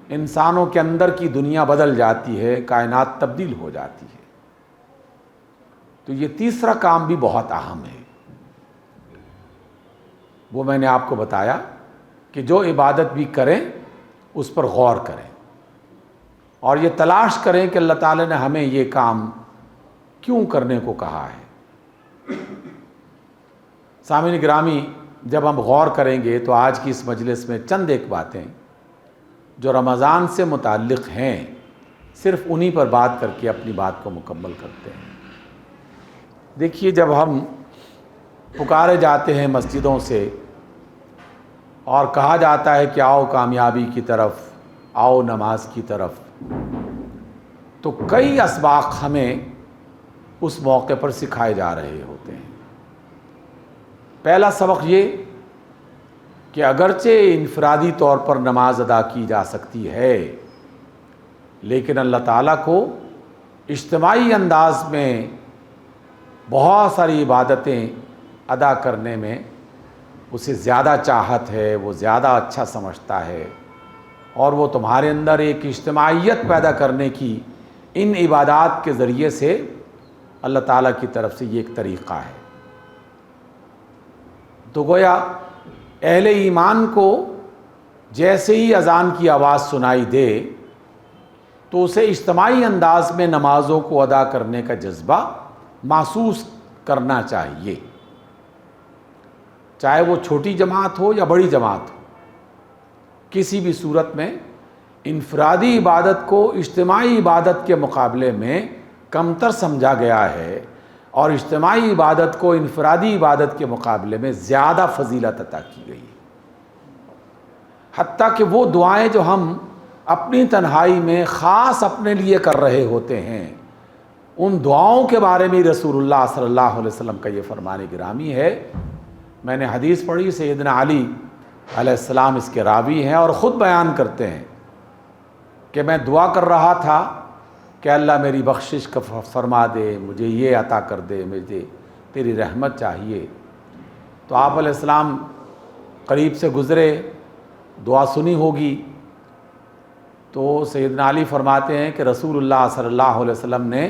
انسانوں کے اندر کی دنیا بدل جاتی ہے، کائنات تبدیل ہو جاتی ہے۔ تو یہ تیسرا کام بھی بہت اہم ہے، وہ میں نے آپ کو بتایا کہ جو عبادت بھی کریں اس پر غور کریں اور یہ تلاش کریں کہ اللہ تعالیٰ نے ہمیں یہ کام کیوں کرنے کو کہا ہے۔ سامعین گرامی، جب ہم غور کریں گے تو آج کی اس مجلس میں چند ایک باتیں جو رمضان سے متعلق ہیں صرف انہی پر بات کر کے اپنی بات کو مکمل کرتے ہیں۔ دیکھیے، جب ہم پکارے جاتے ہیں مسجدوں سے اور کہا جاتا ہے کہ آؤ کامیابی کی طرف، آؤ نماز کی طرف، تو کئی اسباق ہمیں اس موقع پر سکھائے جا رہے ہوتے ہیں۔ پہلا سبق یہ کہ اگرچہ انفرادی طور پر نماز ادا کی جا سکتی ہے، لیکن اللہ تعالیٰ کو اجتماعی انداز میں بہت ساری عبادتیں ادا کرنے میں اسے زیادہ چاہت ہے، وہ زیادہ اچھا سمجھتا ہے، اور وہ تمہارے اندر ایک اجتماعیت پیدا کرنے کی ان عبادات کے ذریعے سے اللہ تعالیٰ کی طرف سے یہ ایک طریقہ ہے۔ تو گویا اہل ایمان کو جیسے ہی اذان کی آواز سنائی دے تو اسے اجتماعی انداز میں نمازوں کو ادا کرنے کا جذبہ محسوس کرنا چاہیے، چاہے وہ چھوٹی جماعت ہو یا بڑی جماعت ہو۔ کسی بھی صورت میں انفرادی عبادت کو اجتماعی عبادت کے مقابلے میں کمتر سمجھا گیا ہے اور اجتماعی عبادت کو انفرادی عبادت کے مقابلے میں زیادہ فضیلت عطا کی گئی ہے۔ حتیٰ کہ وہ دعائیں جو ہم اپنی تنہائی میں خاص اپنے لیے کر رہے ہوتے ہیں، ان دعاؤں کے بارے میں رسول اللہ صلی اللہ علیہ وسلم کا یہ فرمان گرامی ہے۔ میں نے حدیث پڑھی، سیدنا علی علیہ السلام اس کے راوی ہیں اور خود بیان کرتے ہیں کہ میں دعا کر رہا تھا کہ اللہ میری بخشش کا فرما دے، مجھے یہ عطا کر دے، مجھے تیری رحمت چاہیے۔ تو آپ علیہ السلام قریب سے گزرے، دعا سنی ہوگی، تو سیدنا علی فرماتے ہیں کہ رسول اللہ صلی اللہ علیہ وسلم نے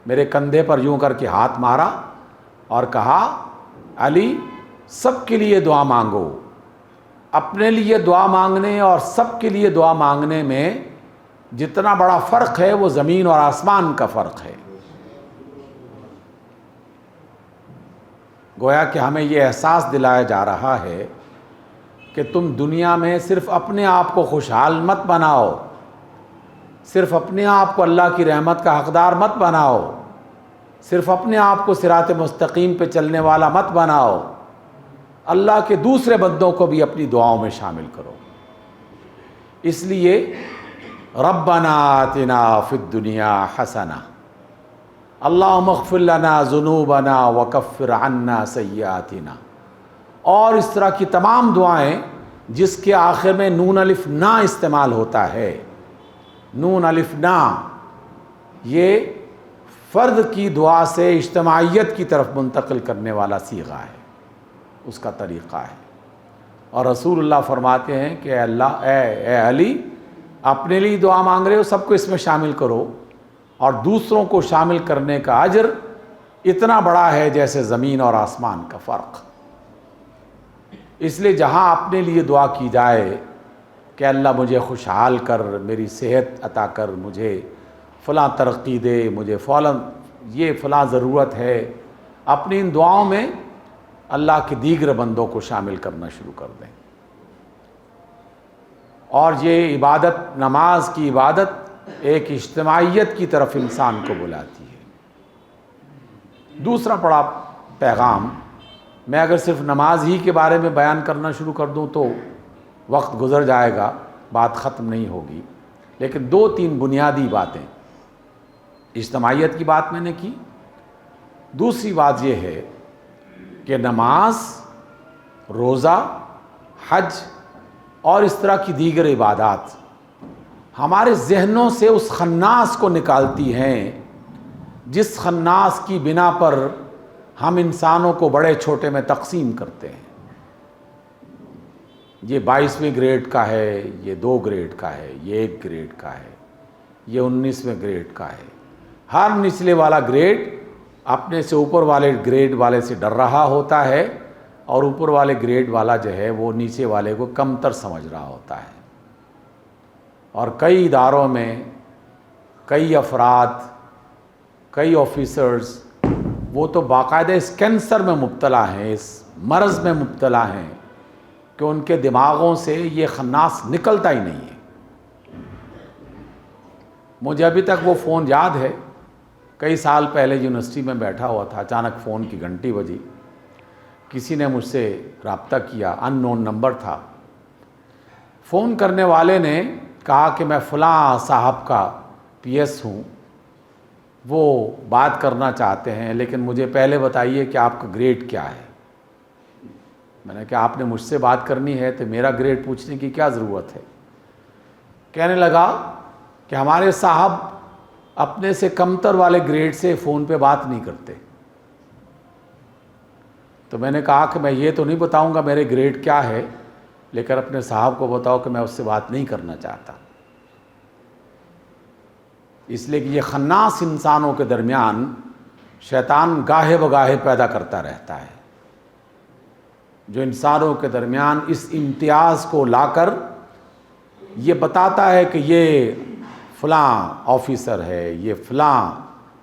میرے کندھے پر یوں کر کے ہاتھ مارا اور کہا، علی سب کے لیے دعا مانگو۔ اپنے لیے دعا مانگنے اور سب کے لیے دعا مانگنے میں جتنا بڑا فرق ہے وہ زمین اور آسمان کا فرق ہے۔ گویا کہ ہمیں یہ احساس دلایا جا رہا ہے کہ تم دنیا میں صرف اپنے آپ کو خوشحال مت بناؤ، صرف اپنے آپ کو اللہ کی رحمت کا حقدار مت بناؤ، صرف اپنے آپ کو صراط مستقیم پہ چلنے والا مت بناؤ، اللہ کے دوسرے بندوں کو بھی اپنی دعاؤں میں شامل کرو۔ اس لیے ربنا آتنا فی الدنیا حسنہ، اللہم اغفر لنا ذنوبنا وکفر عنا سیئاتنا، اور اس طرح کی تمام دعائیں جس کے آخر میں نون الف نا استعمال ہوتا ہے۔ نون الف نا یہ فرد کی دعا سے اجتماعیت کی طرف منتقل کرنے والا صیغہ ہے، اس کا طریقہ ہے۔ اور رسول اللہ فرماتے ہیں کہ اللہ اے علی، اپنے لیے دعا مانگ رہے ہو، سب کو اس میں شامل کرو، اور دوسروں کو شامل کرنے کا اجر اتنا بڑا ہے جیسے زمین اور آسمان کا فرق۔ اس لیے جہاں اپنے لیے دعا کی جائے کہ اللہ مجھے خوشحال کر، میری صحت عطا کر، مجھے فلاں ترقی دے، مجھے یہ فلاں ضرورت ہے، اپنی ان دعاؤں میں اللہ کے دیگر بندوں کو شامل کرنا شروع کر دیں۔ اور یہ عبادت، نماز کی عبادت ایک اجتماعیت کی طرف انسان کو بلاتی ہے۔ دوسرا بڑا پیغام میں اگر صرف نماز ہی کے بارے میں بیان کرنا شروع کر دوں تو وقت گزر جائے گا، بات ختم نہیں ہوگی، لیکن 2-3 بنیادی باتیں، اجتماعیت کی بات میں نے کی، دوسری بات یہ ہے کہ نماز، روزہ، حج اور اس طرح کی دیگر عبادات ہمارے ذہنوں سے اس خناس کو نکالتی ہیں جس خناس کی بنا پر ہم انسانوں کو بڑے چھوٹے میں تقسیم کرتے ہیں۔ یہ 22ویں گریڈ کا ہے، یہ 2 گریڈ کا ہے، یہ 1 گریڈ کا ہے، یہ 19ویں گریڈ کا ہے۔ ہر نچلے والا گریڈ اپنے سے اوپر والے گریڈ والے سے ڈر رہا ہوتا ہے، اور اوپر والے گریڈ والا جو ہے وہ نیچے والے کو کمتر سمجھ رہا ہوتا ہے۔ اور کئی اداروں میں کئی افراد، کئی آفیسرز، وہ تو باقاعدہ اس کینسر میں مبتلا ہیں، اس مرض میں مبتلا ہیں کہ ان کے دماغوں سے یہ خناس نکلتا ہی نہیں ہے۔ مجھے ابھی تک وہ فون یاد ہے، کئی سال پہلے یونیورسٹی میں بیٹھا ہوا تھا، اچانک فون کی گھنٹی بجی، کسی نے مجھ سے رابطہ کیا، ان نون نمبر تھا۔ فون کرنے والے نے کہا کہ میں فلاں صاحب کا پی ایس ہوں، وہ بات کرنا چاہتے ہیں، لیکن مجھے پہلے بتائیے کہ آپ کا گریڈ کیا ہے۔ میں نے کہا آپ نے مجھ سے بات کرنی ہے تو میرا گریڈ پوچھنے کی کیا ضرورت ہے؟ کہنے لگا کہ ہمارے صاحب اپنے سے کمتر والے گریڈ سے فون پہ بات نہیں کرتے۔ تو میں نے کہا کہ میں یہ تو نہیں بتاؤں گا میرے گریڈ کیا ہے، لیکن اپنے صاحب کو بتاؤ کہ میں اس سے بات نہیں کرنا چاہتا، اس لیے کہ یہ خناس انسانوں کے درمیان شیطان گاہے بگاہے پیدا کرتا رہتا ہے، جو انسانوں کے درمیان اس امتیاز کو لا کر یہ بتاتا ہے کہ یہ فلاں آفیسر ہے، یہ فلاں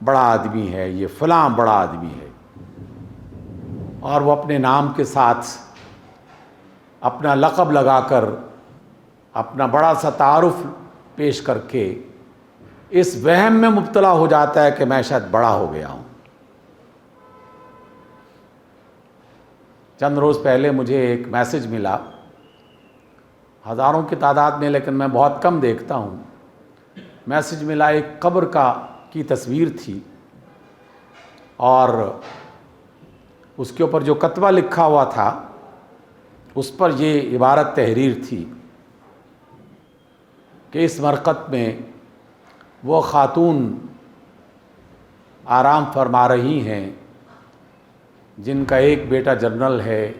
بڑا آدمی ہے، یہ فلاں بڑا آدمی ہے، اور وہ اپنے نام کے ساتھ اپنا لقب لگا کر، اپنا بڑا سا تعارف پیش کر کے اس وہم میں مبتلا ہو جاتا ہے کہ میں شاید بڑا ہو گیا ہوں۔ چند روز پہلے مجھے ایک میسج ملا، ہزاروں کی تعداد میں، لیکن میں بہت کم دیکھتا ہوں، میسج ملا، ایک قبر کی تصویر تھی، اور اس کے اوپر جو کتبہ لکھا ہوا تھا اس پر یہ عبارت تحریر تھی کہ اس مرقد میں وہ خاتون آرام فرما رہی ہیں جن کا ایک بیٹا جنرل ہے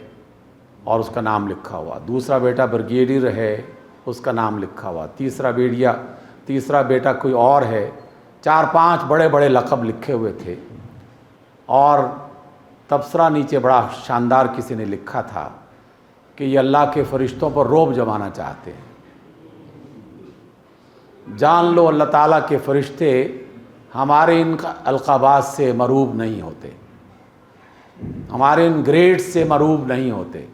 اور اس کا نام لکھا ہوا، دوسرا بیٹا بریگیڈیئر ہے اس کا نام لکھا ہوا، تیسرا بیٹا کوئی اور ہے، 4-5 بڑے بڑے لقب لکھے ہوئے تھے، اور تبصرہ نیچے بڑا شاندار کسی نے لکھا تھا کہ یہ اللہ کے فرشتوں پر رعب جمانا چاہتے ہیں۔ جان لو اللہ تعالیٰ کے فرشتے ہمارے ان القابات سے مرعوب نہیں ہوتے، ہمارے ان گریڈ سے مرعوب نہیں ہوتے،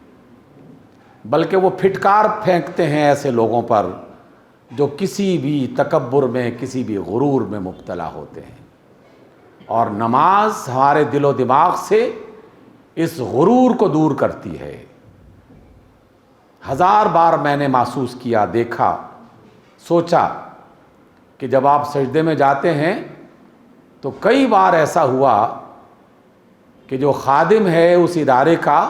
بلکہ وہ پھٹکار پھینکتے ہیں ایسے لوگوں پر جو کسی بھی تکبر میں، کسی بھی غرور میں مبتلا ہوتے ہیں۔ اور نماز ہمارے دل و دماغ سے اس غرور کو دور کرتی ہے۔ 1000 بار میں نے محسوس کیا، دیکھا، سوچا کہ جب آپ سجدے میں جاتے ہیں تو کئی بار ایسا ہوا کہ جو خادم ہے اس ادارے کا،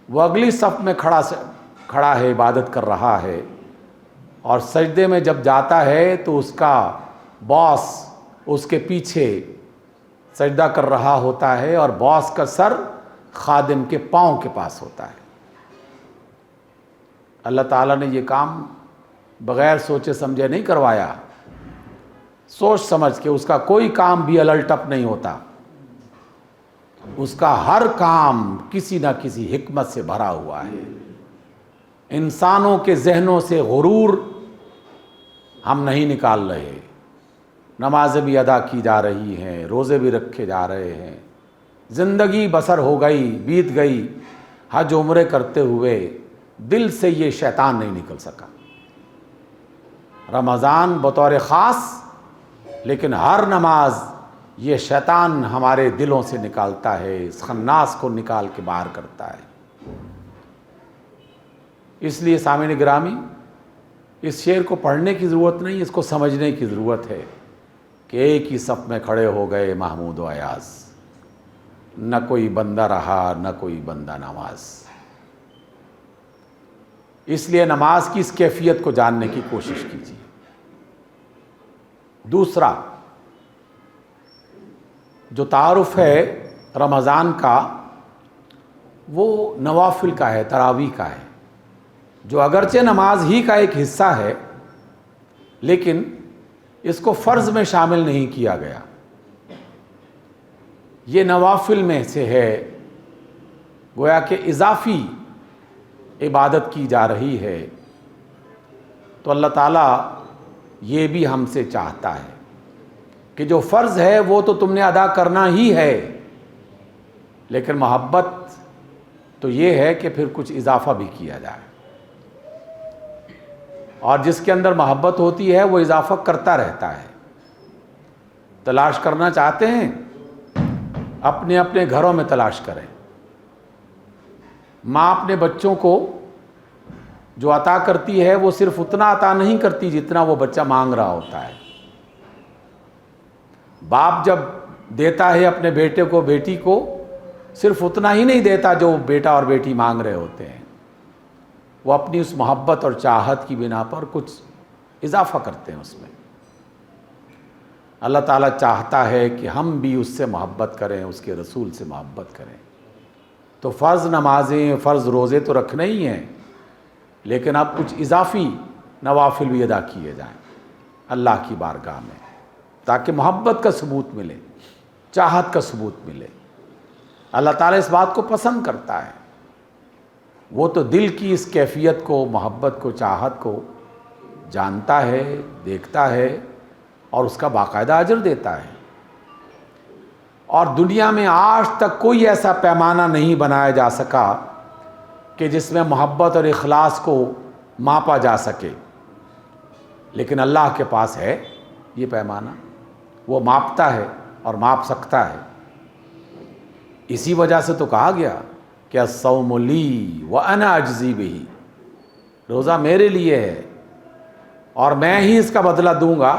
وہ اگلی صف میں کھڑا ہے، عبادت کر رہا ہے، اور سجدے میں جب جاتا ہے تو اس کا باس اس کے پیچھے سجدہ کر رہا ہوتا ہے، اور باس کا سر خادم کے پاؤں کے پاس ہوتا ہے۔ اللہ تعالیٰ نے یہ کام بغیر سوچے سمجھے نہیں کروایا، سوچ سمجھ کے، اس کا کوئی کام بھی الٹپ نہیں ہوتا، اس کا ہر کام کسی نہ کسی حکمت سے بھرا ہوا ہے۔ انسانوں کے ذہنوں سے غرور ہم نہیں نکال رہے، نمازیں بھی ادا کی جا رہی ہیں، روزے بھی رکھے جا رہے ہیں، زندگی بسر ہو گئی، بیت گئی، حج عمرے کرتے ہوئے دل سے یہ شیطان نہیں نکل سکا۔ رمضان بطور خاص، لیکن ہر نماز یہ شیطان ہمارے دلوں سے نکالتا ہے، اس خناس کو نکال کے باہر کرتا ہے۔ اس لیے سامعین گرامی، اس شعر کو پڑھنے کی ضرورت نہیں، اس کو سمجھنے کی ضرورت ہے کہ ایک ہی صف میں کھڑے ہو گئے محمود و ایاز، نہ کوئی بندہ رہا نہ کوئی بندہ نماز۔ اس لیے نماز کی اس کیفیت کو جاننے کی کوشش کیجیے۔ دوسرا جو تعارف ہے رمضان کا، وہ نوافل کا ہے، تراویح کا ہے، جو اگرچہ نماز ہی کا ایک حصہ ہے لیکن اس کو فرض میں شامل نہیں کیا گیا۔ یہ نوافل میں سے ہے، گویا کہ اضافی عبادت کی جا رہی ہے۔ تو اللہ تعالیٰ یہ بھی ہم سے چاہتا ہے کہ جو فرض ہے وہ تو تم نے ادا کرنا ہی ہے، لیکن محبت تو یہ ہے کہ پھر کچھ اضافہ بھی کیا جائے، اور جس کے اندر محبت ہوتی ہے وہ اضافہ کرتا رہتا ہے۔ تلاش کرنا چاہتے ہیں، اپنے اپنے گھروں میں تلاش کریں۔ ماں اپنے بچوں کو جو عطا کرتی ہے وہ صرف اتنا عطا نہیں کرتی جتنا وہ بچہ مانگ رہا ہوتا ہے۔ باپ جب دیتا ہے اپنے بیٹے کو، بیٹی کو، صرف اتنا ہی نہیں دیتا جو بیٹا اور بیٹی مانگ رہے ہوتے ہیں، وہ اپنی اس محبت اور چاہت کی بنا پر کچھ اضافہ کرتے ہیں اس میں۔ اللہ تعالیٰ چاہتا ہے کہ ہم بھی اس سے محبت کریں، اس کے رسول سے محبت کریں۔ تو فرض نمازیں، فرض روزے تو رکھنے ہی ہیں، لیکن اب کچھ اضافی نوافل بھی ادا کیے جائیں اللہ کی بارگاہ میں، تاکہ محبت کا ثبوت ملے، چاہت کا ثبوت ملے۔ اللہ تعالیٰ اس بات کو پسند کرتا ہے، وہ تو دل کی اس کیفیت کو، محبت کو، چاہت کو جانتا ہے، دیکھتا ہے اور اس کا باقاعدہ اجر دیتا ہے۔ اور دنیا میں آج تک کوئی ایسا پیمانہ نہیں بنایا جا سکا کہ جس میں محبت اور اخلاص کو ماپا جا سکے، لیکن اللہ کے پاس ہے یہ پیمانہ، وہ ماپتا ہے اور ماپ سکتا ہے۔ اسی وجہ سے تو کہا گیا کہ الصوم لی وانا اجزی بہ، روزہ میرے لیے ہے اور میں ہی اس کا بدلہ دوں گا،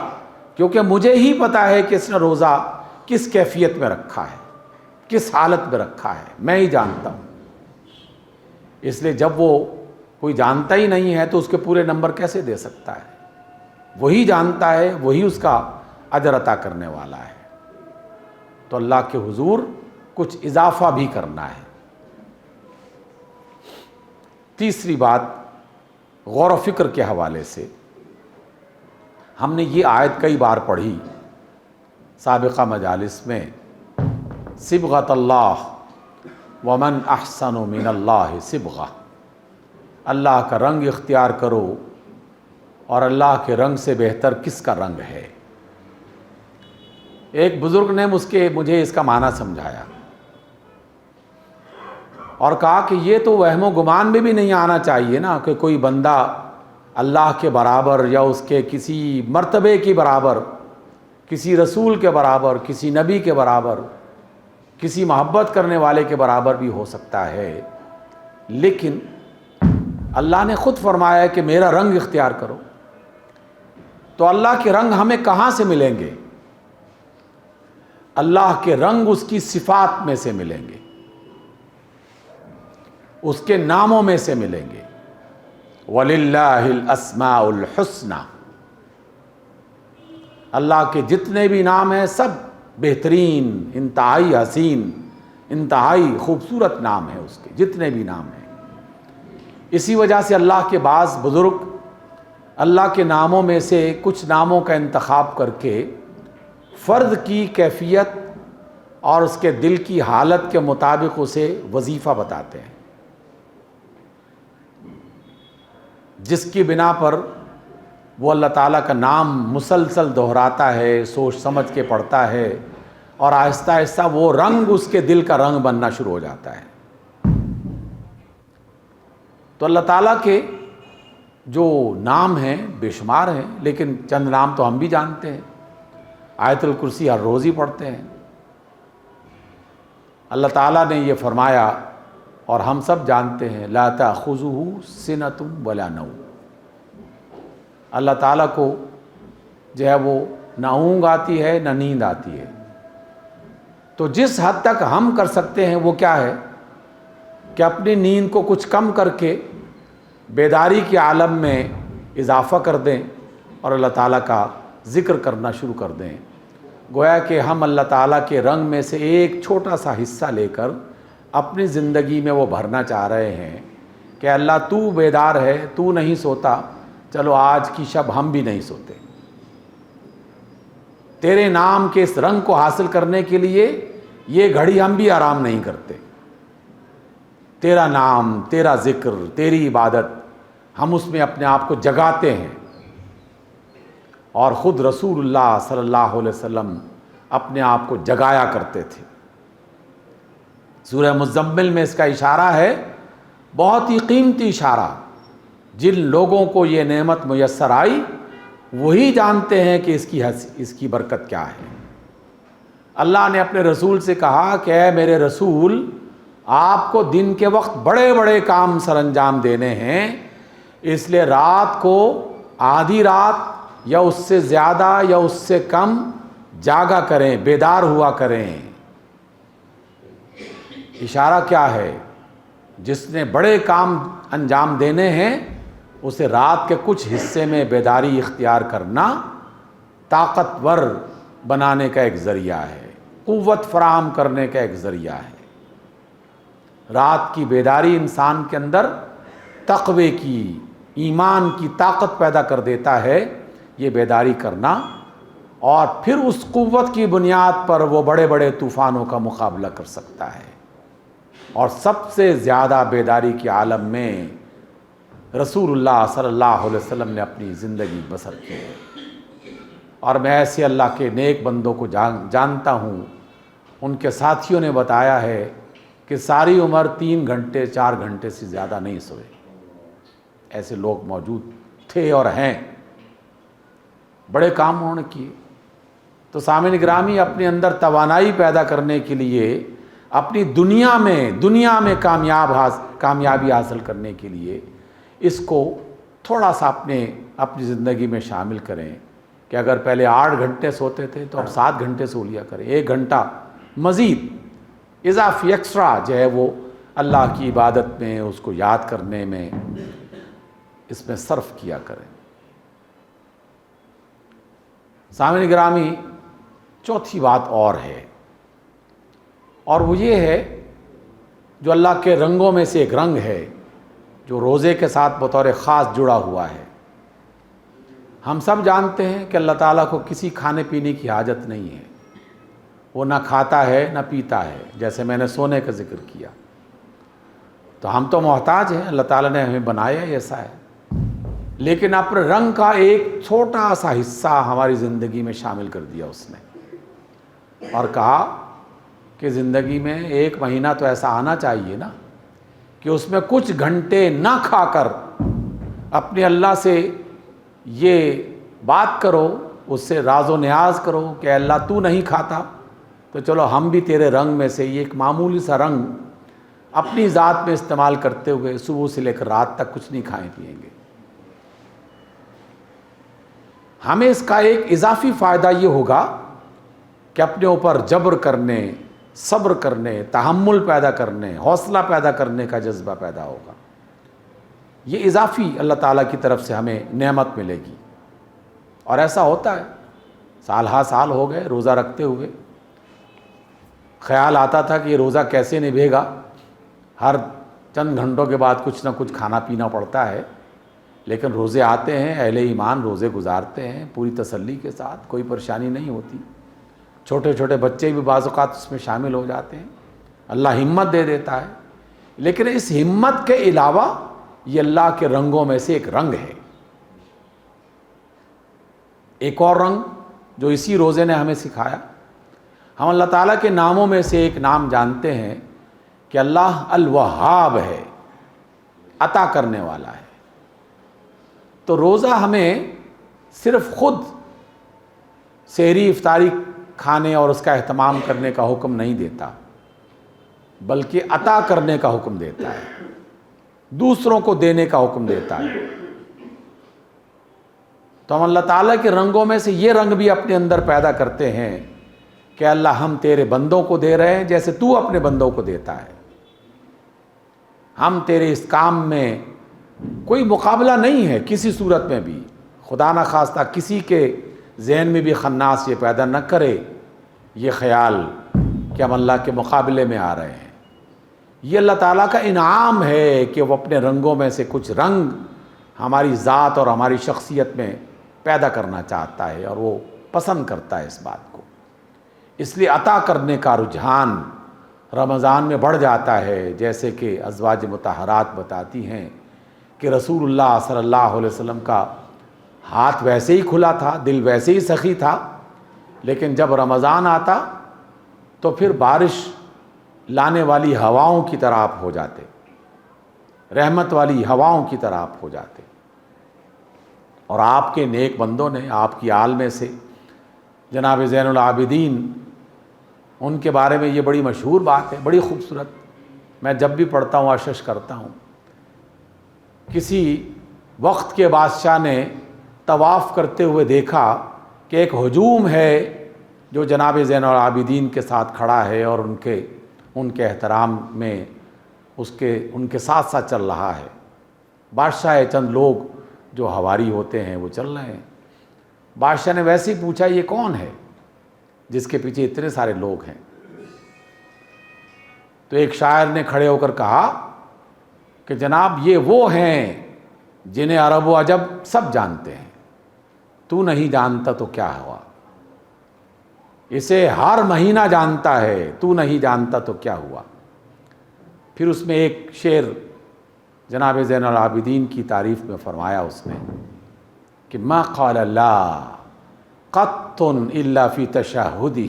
کیونکہ مجھے ہی پتا ہے کہ اس نے روزہ کس کیفیت میں رکھا ہے، کس حالت میں رکھا ہے، میں ہی جانتا ہوں۔ اس لیے جب وہ کوئی جانتا ہی نہیں ہے تو اس کے پورے نمبر کیسے دے سکتا ہے؟ وہی جانتا ہے، وہی اس کا اجر عطا کرنے والا ہے۔ تو اللہ کے حضور کچھ اضافہ بھی کرنا ہے۔ تیسری بات، غور و فکر کے حوالے سے ہم نے یہ آیت کئی بار پڑھی سابقہ مجالس میں، صبغۃ اللہ ومن احسن من اللہ صبغہ، اللہ کا رنگ اختیار کرو اور اللہ کے رنگ سے بہتر کس کا رنگ ہے۔ ایک بزرگ نے مجھے اس کا معنی سمجھایا اور کہا کہ یہ تو وہم و گمان میں بھی نہیں آنا چاہیے نا کہ کوئی بندہ اللہ کے برابر یا اس کے کسی مرتبے کے برابر، کسی رسول کے برابر، کسی نبی کے برابر، کسی محبت کرنے والے کے برابر بھی ہو سکتا ہے، لیکن اللہ نے خود فرمایا کہ میرا رنگ اختیار کرو۔ تو اللہ کے رنگ ہمیں کہاں سے ملیں گے؟ اللہ کے رنگ اس کی صفات میں سے ملیں گے، اس کے ناموں میں سے ملیں گے۔ وَلِلَّهِ الْأَسْمَاءُ الْحُسْنَى، اللہ کے جتنے بھی نام ہیں سب بہترین، انتہائی حسین، انتہائی خوبصورت نام ہیں اس کے، جتنے بھی نام ہیں۔ اسی وجہ سے اللہ کے بعض بزرگ اللہ کے ناموں میں سے کچھ ناموں کا انتخاب کر کے فرد کی کیفیت اور اس کے دل کی حالت کے مطابق اسے وظیفہ بتاتے ہیں، جس کی بنا پر وہ اللہ تعالیٰ کا نام مسلسل دہراتا ہے، سوچ سمجھ کے پڑھتا ہے، اور آہستہ آہستہ وہ رنگ اس کے دل کا رنگ بننا شروع ہو جاتا ہے۔ تو اللہ تعالیٰ کے جو نام ہیں بے شمار ہیں، لیکن چند نام تو ہم بھی جانتے ہیں۔ آیت الکرسی ہر روز ہی پڑھتے ہیں۔ اللہ تعالیٰ نے یہ فرمایا اور ہم سب جانتے ہیں، لا تأخذہ سنۃ ولا نوم، اللہ تعالیٰ کو جو ہے وہ نہ اونگ آتی ہے نہ نیند آتی ہے۔ تو جس حد تک ہم کر سکتے ہیں وہ کیا ہے کہ اپنی نیند کو کچھ کم کر کے بیداری کے عالم میں اضافہ کر دیں اور اللہ تعالیٰ کا ذکر کرنا شروع کر دیں۔ گویا کہ ہم اللہ تعالیٰ کے رنگ میں سے ایک چھوٹا سا حصہ لے کر اپنی زندگی میں وہ بھرنا چاہ رہے ہیں کہ اللہ تو بیدار ہے، تو نہیں سوتا، چلو آج کی شب ہم بھی نہیں سوتے۔ تیرے نام کے اس رنگ کو حاصل کرنے کے لیے یہ گھڑی ہم بھی آرام نہیں کرتے۔ تیرا نام، تیرا ذکر، تیری عبادت، ہم اس میں اپنے آپ کو جگاتے ہیں۔ اور خود رسول اللہ صلی اللہ علیہ وسلم اپنے آپ کو جگایا کرتے تھے۔ سورہ مزمل میں اس کا اشارہ ہے، بہت ہی قیمتی اشارہ۔ جن لوگوں کو یہ نعمت میسر آئی وہی جانتے ہیں کہ اس کی برکت کیا ہے۔ اللہ نے اپنے رسول سے کہا کہ اے میرے رسول، آپ کو دن کے وقت بڑے بڑے کام سر انجام دینے ہیں، اس لیے رات کو آدھی رات یا اس سے زیادہ یا اس سے کم جاگا کریں، بیدار ہوا کریں۔ اشارہ کیا ہے؟ جس نے بڑے کام انجام دینے ہیں اسے رات کے کچھ حصے میں بیداری اختیار کرنا طاقتور بنانے کا ایک ذریعہ ہے، قوت فراہم کرنے کا ایک ذریعہ ہے۔ رات کی بیداری انسان کے اندر تقوی کی، ایمان کی طاقت پیدا کر دیتا ہے، یہ بیداری کرنا، اور پھر اس قوت کی بنیاد پر وہ بڑے بڑے طوفانوں کا مقابلہ کر سکتا ہے۔ اور سب سے زیادہ بیداری کے عالم میں رسول اللہ صلی اللہ علیہ وسلم نے اپنی زندگی بسر کی ہے۔ اور میں ایسے اللہ کے نیک بندوں کو جانتا ہوں، ان کے ساتھیوں نے بتایا ہے کہ ساری عمر 3 گھنٹے 4 گھنٹے سے زیادہ نہیں سوئے۔ ایسے لوگ موجود تھے اور ہیں، بڑے کام انہوں نے کیے۔ تو سامعین گرامی، اپنے اندر توانائی پیدا کرنے کے لیے، اپنی دنیا میں کامیابی حاصل کرنے کے لیے اس کو تھوڑا سا اپنی زندگی میں شامل کریں کہ اگر پہلے 8 گھنٹے سوتے تھے تو اب 7 گھنٹے سو لیا کریں، 1 گھنٹہ مزید اضافی ایکسٹرا جو ہے وہ اللہ کی عبادت میں، اس کو یاد کرنے میں، اس میں صرف کیا کریں۔ سامعین گرامی، چوتھی بات اور ہے، اور وہ یہ ہے جو اللہ کے رنگوں میں سے ایک رنگ ہے جو روزے کے ساتھ بطور خاص جڑا ہوا ہے۔ ہم سب جانتے ہیں کہ اللہ تعالیٰ کو کسی کھانے پینے کی حاجت نہیں ہے، وہ نہ کھاتا ہے نہ پیتا ہے، جیسے میں نے سونے کا ذکر کیا۔ تو ہم تو محتاج ہیں، اللہ تعالیٰ نے ہمیں بنایا ایسا ہے، لیکن اپنے رنگ کا ایک چھوٹا سا حصہ ہماری زندگی میں شامل کر دیا اس نے، اور کہا کہ زندگی میں 1 مہینہ تو ایسا آنا چاہیے نا کہ اس میں کچھ گھنٹے نہ کھا کر اپنے اللہ سے یہ بات کرو، اس سے راز و نیاز کرو کہ اللہ تو نہیں کھاتا تو چلو ہم بھی تیرے رنگ میں سے یہ ایک معمولی سا رنگ اپنی ذات میں استعمال کرتے ہوئے صبح سے لے کر رات تک کچھ نہیں کھائیں پیئیں گے۔ ہمیں اس کا ایک اضافی فائدہ یہ ہوگا کہ اپنے اوپر جبر کرنے، صبر کرنے، تحمل پیدا کرنے، حوصلہ پیدا کرنے کا جذبہ پیدا ہوگا۔ یہ اضافی اللہ تعالیٰ کی طرف سے ہمیں نعمت ملے گی۔ اور ایسا ہوتا ہے، سال ہا سال ہو گئے روزہ رکھتے ہوئے، خیال آتا تھا کہ یہ روزہ کیسے نبھے گا، ہر چند گھنٹوں کے بعد کچھ نہ کچھ کھانا پینا پڑتا ہے، لیکن روزے آتے ہیں، اہل ایمان روزے گزارتے ہیں پوری تسلی کے ساتھ، کوئی پریشانی نہیں ہوتی۔ چھوٹے چھوٹے بچے بھی بعض اوقات اس میں شامل ہو جاتے ہیں، اللہ ہمت دے دیتا ہے۔ لیکن اس ہمت کے علاوہ یہ اللہ کے رنگوں میں سے ایک رنگ ہے، ایک اور رنگ جو اسی روزے نے ہمیں سکھایا۔ ہم اللہ تعالیٰ کے ناموں میں سے ایک نام جانتے ہیں کہ اللہ الوہاب ہے، عطا کرنے والا ہے۔ تو روزہ ہمیں صرف خود سحری افطاری کھانے اور اس کا اہتمام کرنے کا حکم نہیں دیتا، بلکہ عطا کرنے کا حکم دیتا ہے، دوسروں کو دینے کا حکم دیتا ہے۔ تو ہم اللہ تعالیٰ کے رنگوں میں سے یہ رنگ بھی اپنے اندر پیدا کرتے ہیں کہ اللہ ہم تیرے بندوں کو دے رہے ہیں جیسے تو اپنے بندوں کو دیتا ہے۔ ہم تیرے اس کام میں کوئی مقابلہ نہیں ہے کسی صورت میں بھی، خدا نہ خواستہ کسی کے ذہن میں بھی خناس یہ پیدا نہ کرے یہ خیال کہ ہم اللہ کے مقابلے میں آ رہے ہیں۔ یہ اللہ تعالیٰ کا انعام ہے کہ وہ اپنے رنگوں میں سے کچھ رنگ ہماری ذات اور ہماری شخصیت میں پیدا کرنا چاہتا ہے، اور وہ پسند کرتا ہے اس بات کو۔ اس لیے عطا کرنے کا رجحان رمضان میں بڑھ جاتا ہے، جیسے کہ ازواج مطہرات بتاتی ہیں کہ رسول اللہ صلی اللہ علیہ وسلم کا ہاتھ ویسے ہی کھلا تھا، دل ویسے ہی سخی تھا، لیکن جب رمضان آتا تو پھر بارش لانے والی ہواؤں کی طرح آپ ہو جاتے، رحمت والی ہواؤں کی طرح آپ ہو جاتے۔ اور آپ کے نیک بندوں نے، آپ کی آل میں سے جناب زین العابدین، ان کے بارے میں یہ بڑی مشہور بات ہے، بڑی خوبصورت، میں جب بھی پڑھتا ہوں اشش کرتا ہوں۔ کسی وقت کے بادشاہ نے طواف کرتے ہوئے دیکھا کہ ایک ہجوم ہے جو جناب زین العابدین کے ساتھ کھڑا ہے اور ان کے احترام میں ان کے ساتھ ساتھ چل رہا ہے۔ بادشاہ چند لوگ جو ہواری ہوتے ہیں وہ چل رہے ہیں۔ بادشاہ نے ویسے ہی پوچھا یہ کون ہے جس کے پیچھے اتنے سارے لوگ ہیں؟ تو ایک شاعر نے کھڑے ہو کر کہا کہ جناب یہ وہ ہیں جنہیں عرب و عجب سب جانتے ہیں، تو نہیں جانتا تو کیا ہوا؟ اسے ہر مہینہ جانتا ہے، تو نہیں جانتا تو کیا ہوا؟ پھر اس میں ایک شعر جناب زین العابدین کی تعریف میں فرمایا اس نے کہ ما قال لا قط الا فی تشہدہ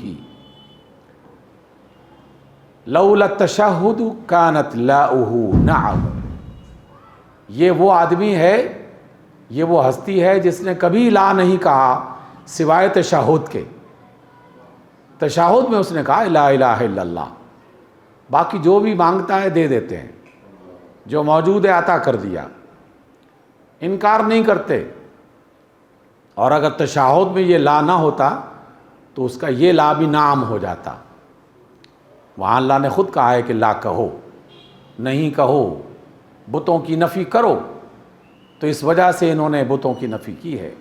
لولا التشہد کانت لاؤہ نعم۔ یہ وہ آدمی ہے، یہ وہ ہستی ہے جس نے کبھی لا نہیں کہا سوائے تشہد کے۔ تشہد میں اس نے کہا لا الہ الا اللہ، باقی جو بھی مانگتا ہے دے دیتے ہیں، جو موجود ہے عطا کر دیا، انکار نہیں کرتے۔ اور اگر تشہد میں یہ لا نہ ہوتا تو اس کا یہ لا بھی نعم ہو جاتا۔ وہاں اللہ نے خود کہا ہے کہ لا کہو، نہیں کہو، بتوں کی نفی کرو، تو اس وجہ سے انہوں نے بتوں کی نفی کی ہے،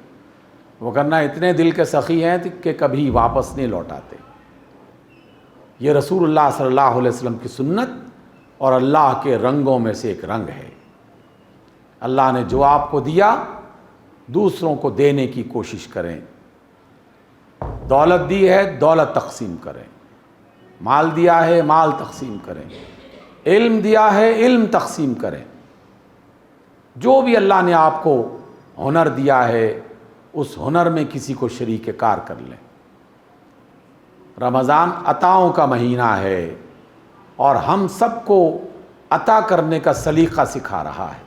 وگرنہ اتنے دل کے سخی ہیں کہ کبھی واپس نہیں لوٹاتے۔ یہ رسول اللہ صلی اللہ علیہ وسلم کی سنت اور اللہ کے رنگوں میں سے ایک رنگ ہے۔ اللہ نے جو آپ کو دیا دوسروں کو دینے کی کوشش کریں۔ دولت دی ہے دولت تقسیم کریں، مال دیا ہے مال تقسیم کریں، علم دیا ہے علم تقسیم کریں۔ جو بھی اللہ نے آپ کو ہنر دیا ہے اس ہنر میں کسی کو شریک کار کر لیں۔ رمضان عطاؤں کا مہینہ ہے اور ہم سب کو عطا کرنے کا سلیقہ سکھا رہا ہے،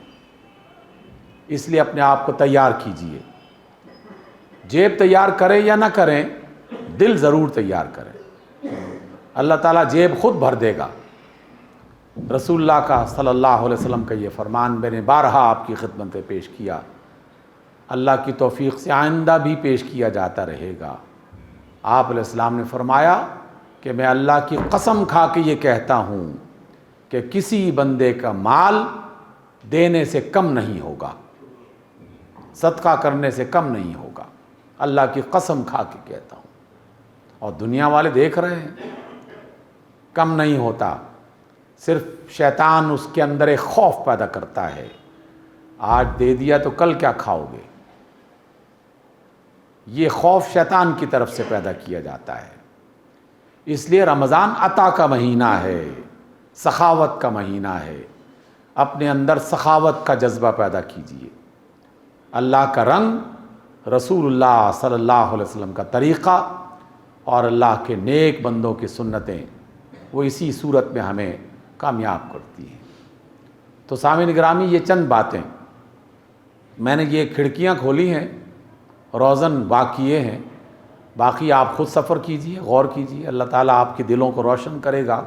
اس لیے اپنے آپ کو تیار کیجئے۔ جیب تیار کریں یا نہ کریں، دل ضرور تیار کریں، اللہ تعالیٰ جیب خود بھر دے گا۔ رسول اللہ کا صلی اللہ علیہ وسلم کا یہ فرمان میں نے بارہا آپ کی خدمت میں پیش کیا، اللہ کی توفیق سے آئندہ بھی پیش کیا جاتا رہے گا۔ آپ علیہ السلام نے فرمایا کہ میں اللہ کی قسم کھا کے یہ کہتا ہوں کہ کسی بندے کا مال دینے سے کم نہیں ہوگا، صدقہ کرنے سے کم نہیں ہوگا، اللہ کی قسم کھا کے کہتا ہوں۔ اور دنیا والے دیکھ رہے ہیں کم نہیں ہوتا، صرف شیطان اس کے اندر ایک خوف پیدا کرتا ہے، آج دے دیا تو کل کیا کھاؤ گے؟ یہ خوف شیطان کی طرف سے پیدا کیا جاتا ہے۔ اس لیے رمضان عطا کا مہینہ ہے، سخاوت کا مہینہ ہے، اپنے اندر سخاوت کا جذبہ پیدا کیجیے۔ اللہ کا رنگ، رسول اللہ صلی اللہ علیہ وسلم کا طریقہ اور اللہ کے نیک بندوں کی سنتیں، وہ اسی صورت میں ہمیں کامیاب کرتی ہیں۔ تو سامعین گرامی، یہ چند باتیں میں نے یہ کھڑکیاں کھولی ہیں، روزن واقعے ہیں، باقی آپ خود سفر کیجئے، غور کیجئے، اللہ تعالیٰ آپ کے دلوں کو روشن کرے گا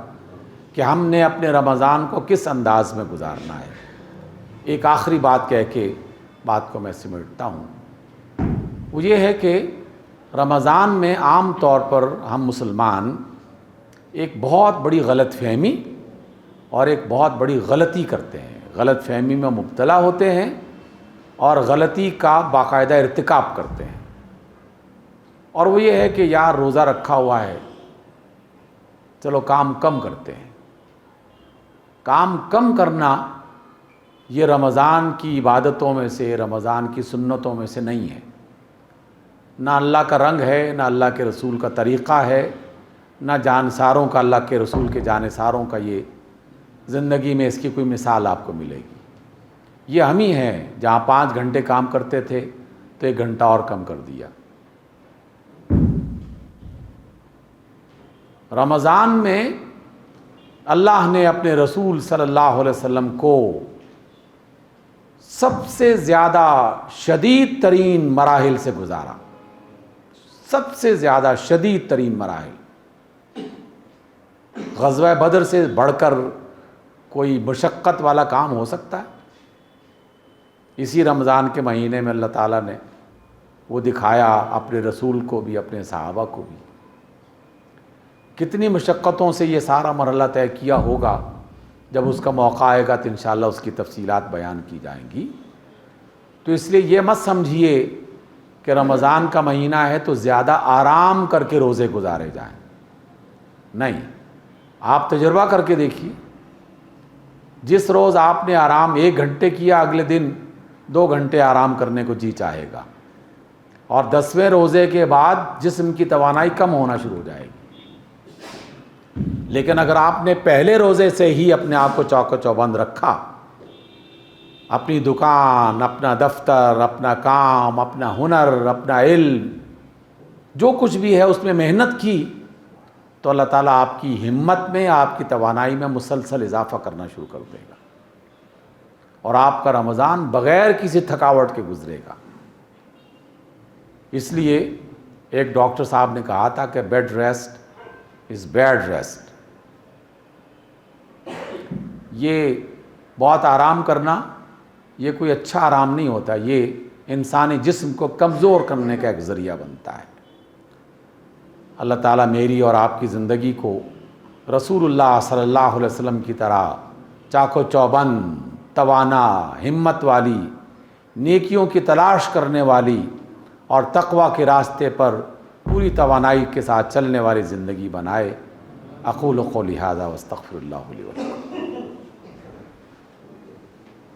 کہ ہم نے اپنے رمضان کو کس انداز میں گزارنا ہے۔ ایک آخری بات کہہ کے بات کو میں سمیٹتا ہوں، وہ یہ ہے کہ رمضان میں عام طور پر ہم مسلمان ایک بہت بڑی غلط فہمی اور ایک بہت بڑی غلطی کرتے ہیں، غلط فہمی میں مبتلا ہوتے ہیں اور غلطی کا باقاعدہ ارتکاب کرتے ہیں، اور وہ یہ ہے کہ یار روزہ رکھا ہوا ہے، چلو کام کم کرتے ہیں۔ کام کم کرنا یہ رمضان کی عبادتوں میں سے، رمضان کی سنتوں میں سے نہیں ہے، نہ اللہ کا رنگ ہے، نہ اللہ کے رسول کا طریقہ ہے، نہ جانساروں کا، اللہ کے رسول کے جانساروں کا یہ زندگی میں اس کی کوئی مثال آپ کو ملے گی۔ یہ ہم ہی ہیں جہاں 5 گھنٹے کام کرتے تھے تو 1 گھنٹہ اور کم کر دیا۔ رمضان میں اللہ نے اپنے رسول صلی اللہ علیہ وسلم کو سب سے زیادہ شدید ترین مراحل سے گزارا، سب سے زیادہ شدید ترین مراحل۔ غزوہ بدر سے بڑھ کر کوئی مشقت والا کام ہو سکتا ہے؟ اسی رمضان کے مہینے میں اللہ تعالیٰ نے وہ دکھایا اپنے رسول کو بھی، اپنے صحابہ کو بھی۔ کتنی مشقتوں سے یہ سارا مرحلہ طے کیا ہوگا، جب اس کا موقع آئے گا تو انشاءاللہ اس کی تفصیلات بیان کی جائیں گی۔ تو اس لیے یہ مت سمجھیے کہ رمضان کا مہینہ ہے تو زیادہ آرام کر کے روزے گزارے جائیں، نہیں، آپ تجربہ کر کے دیکھیے، جس روز آپ نے آرام 1 گھنٹے کیا، اگلے دن 2 گھنٹے آرام کرنے کو جی چاہے گا، اور 10ویں روزے کے بعد جسم کی توانائی کم ہونا شروع ہو جائے گی۔ لیکن اگر آپ نے پہلے روزے سے ہی اپنے آپ کو چوک و چوبند رکھا، اپنی دکان، اپنا دفتر، اپنا کام، اپنا ہنر، اپنا علم، جو کچھ بھی ہے اس میں محنت کی، تو اللہ تعالیٰ آپ کی ہمت میں، آپ کی توانائی میں مسلسل اضافہ کرنا شروع کر دے گا، اور آپ کا رمضان بغیر کسی تھکاوٹ کے گزرے گا۔ اس لیے ایک ڈاکٹر صاحب نے کہا تھا کہ bed rest is bed rest. یہ بہت آرام کرنا یہ کوئی اچھا آرام نہیں ہوتا، یہ انسانی جسم کو کمزور کرنے کا ایک ذریعہ بنتا ہے۔ اللہ تعالیٰ میری اور آپ کی زندگی کو رسول اللہ صلی اللہ علیہ وسلم کی طرح چاق و چوبند، توانا، ہمت والی، نیکیوں کی تلاش کرنے والی اور تقوی کے راستے پر پوری توانائی کے ساتھ چلنے والی زندگی بنائے۔ اقول قولی ھذا واستغفر اللہ لی ولکم۔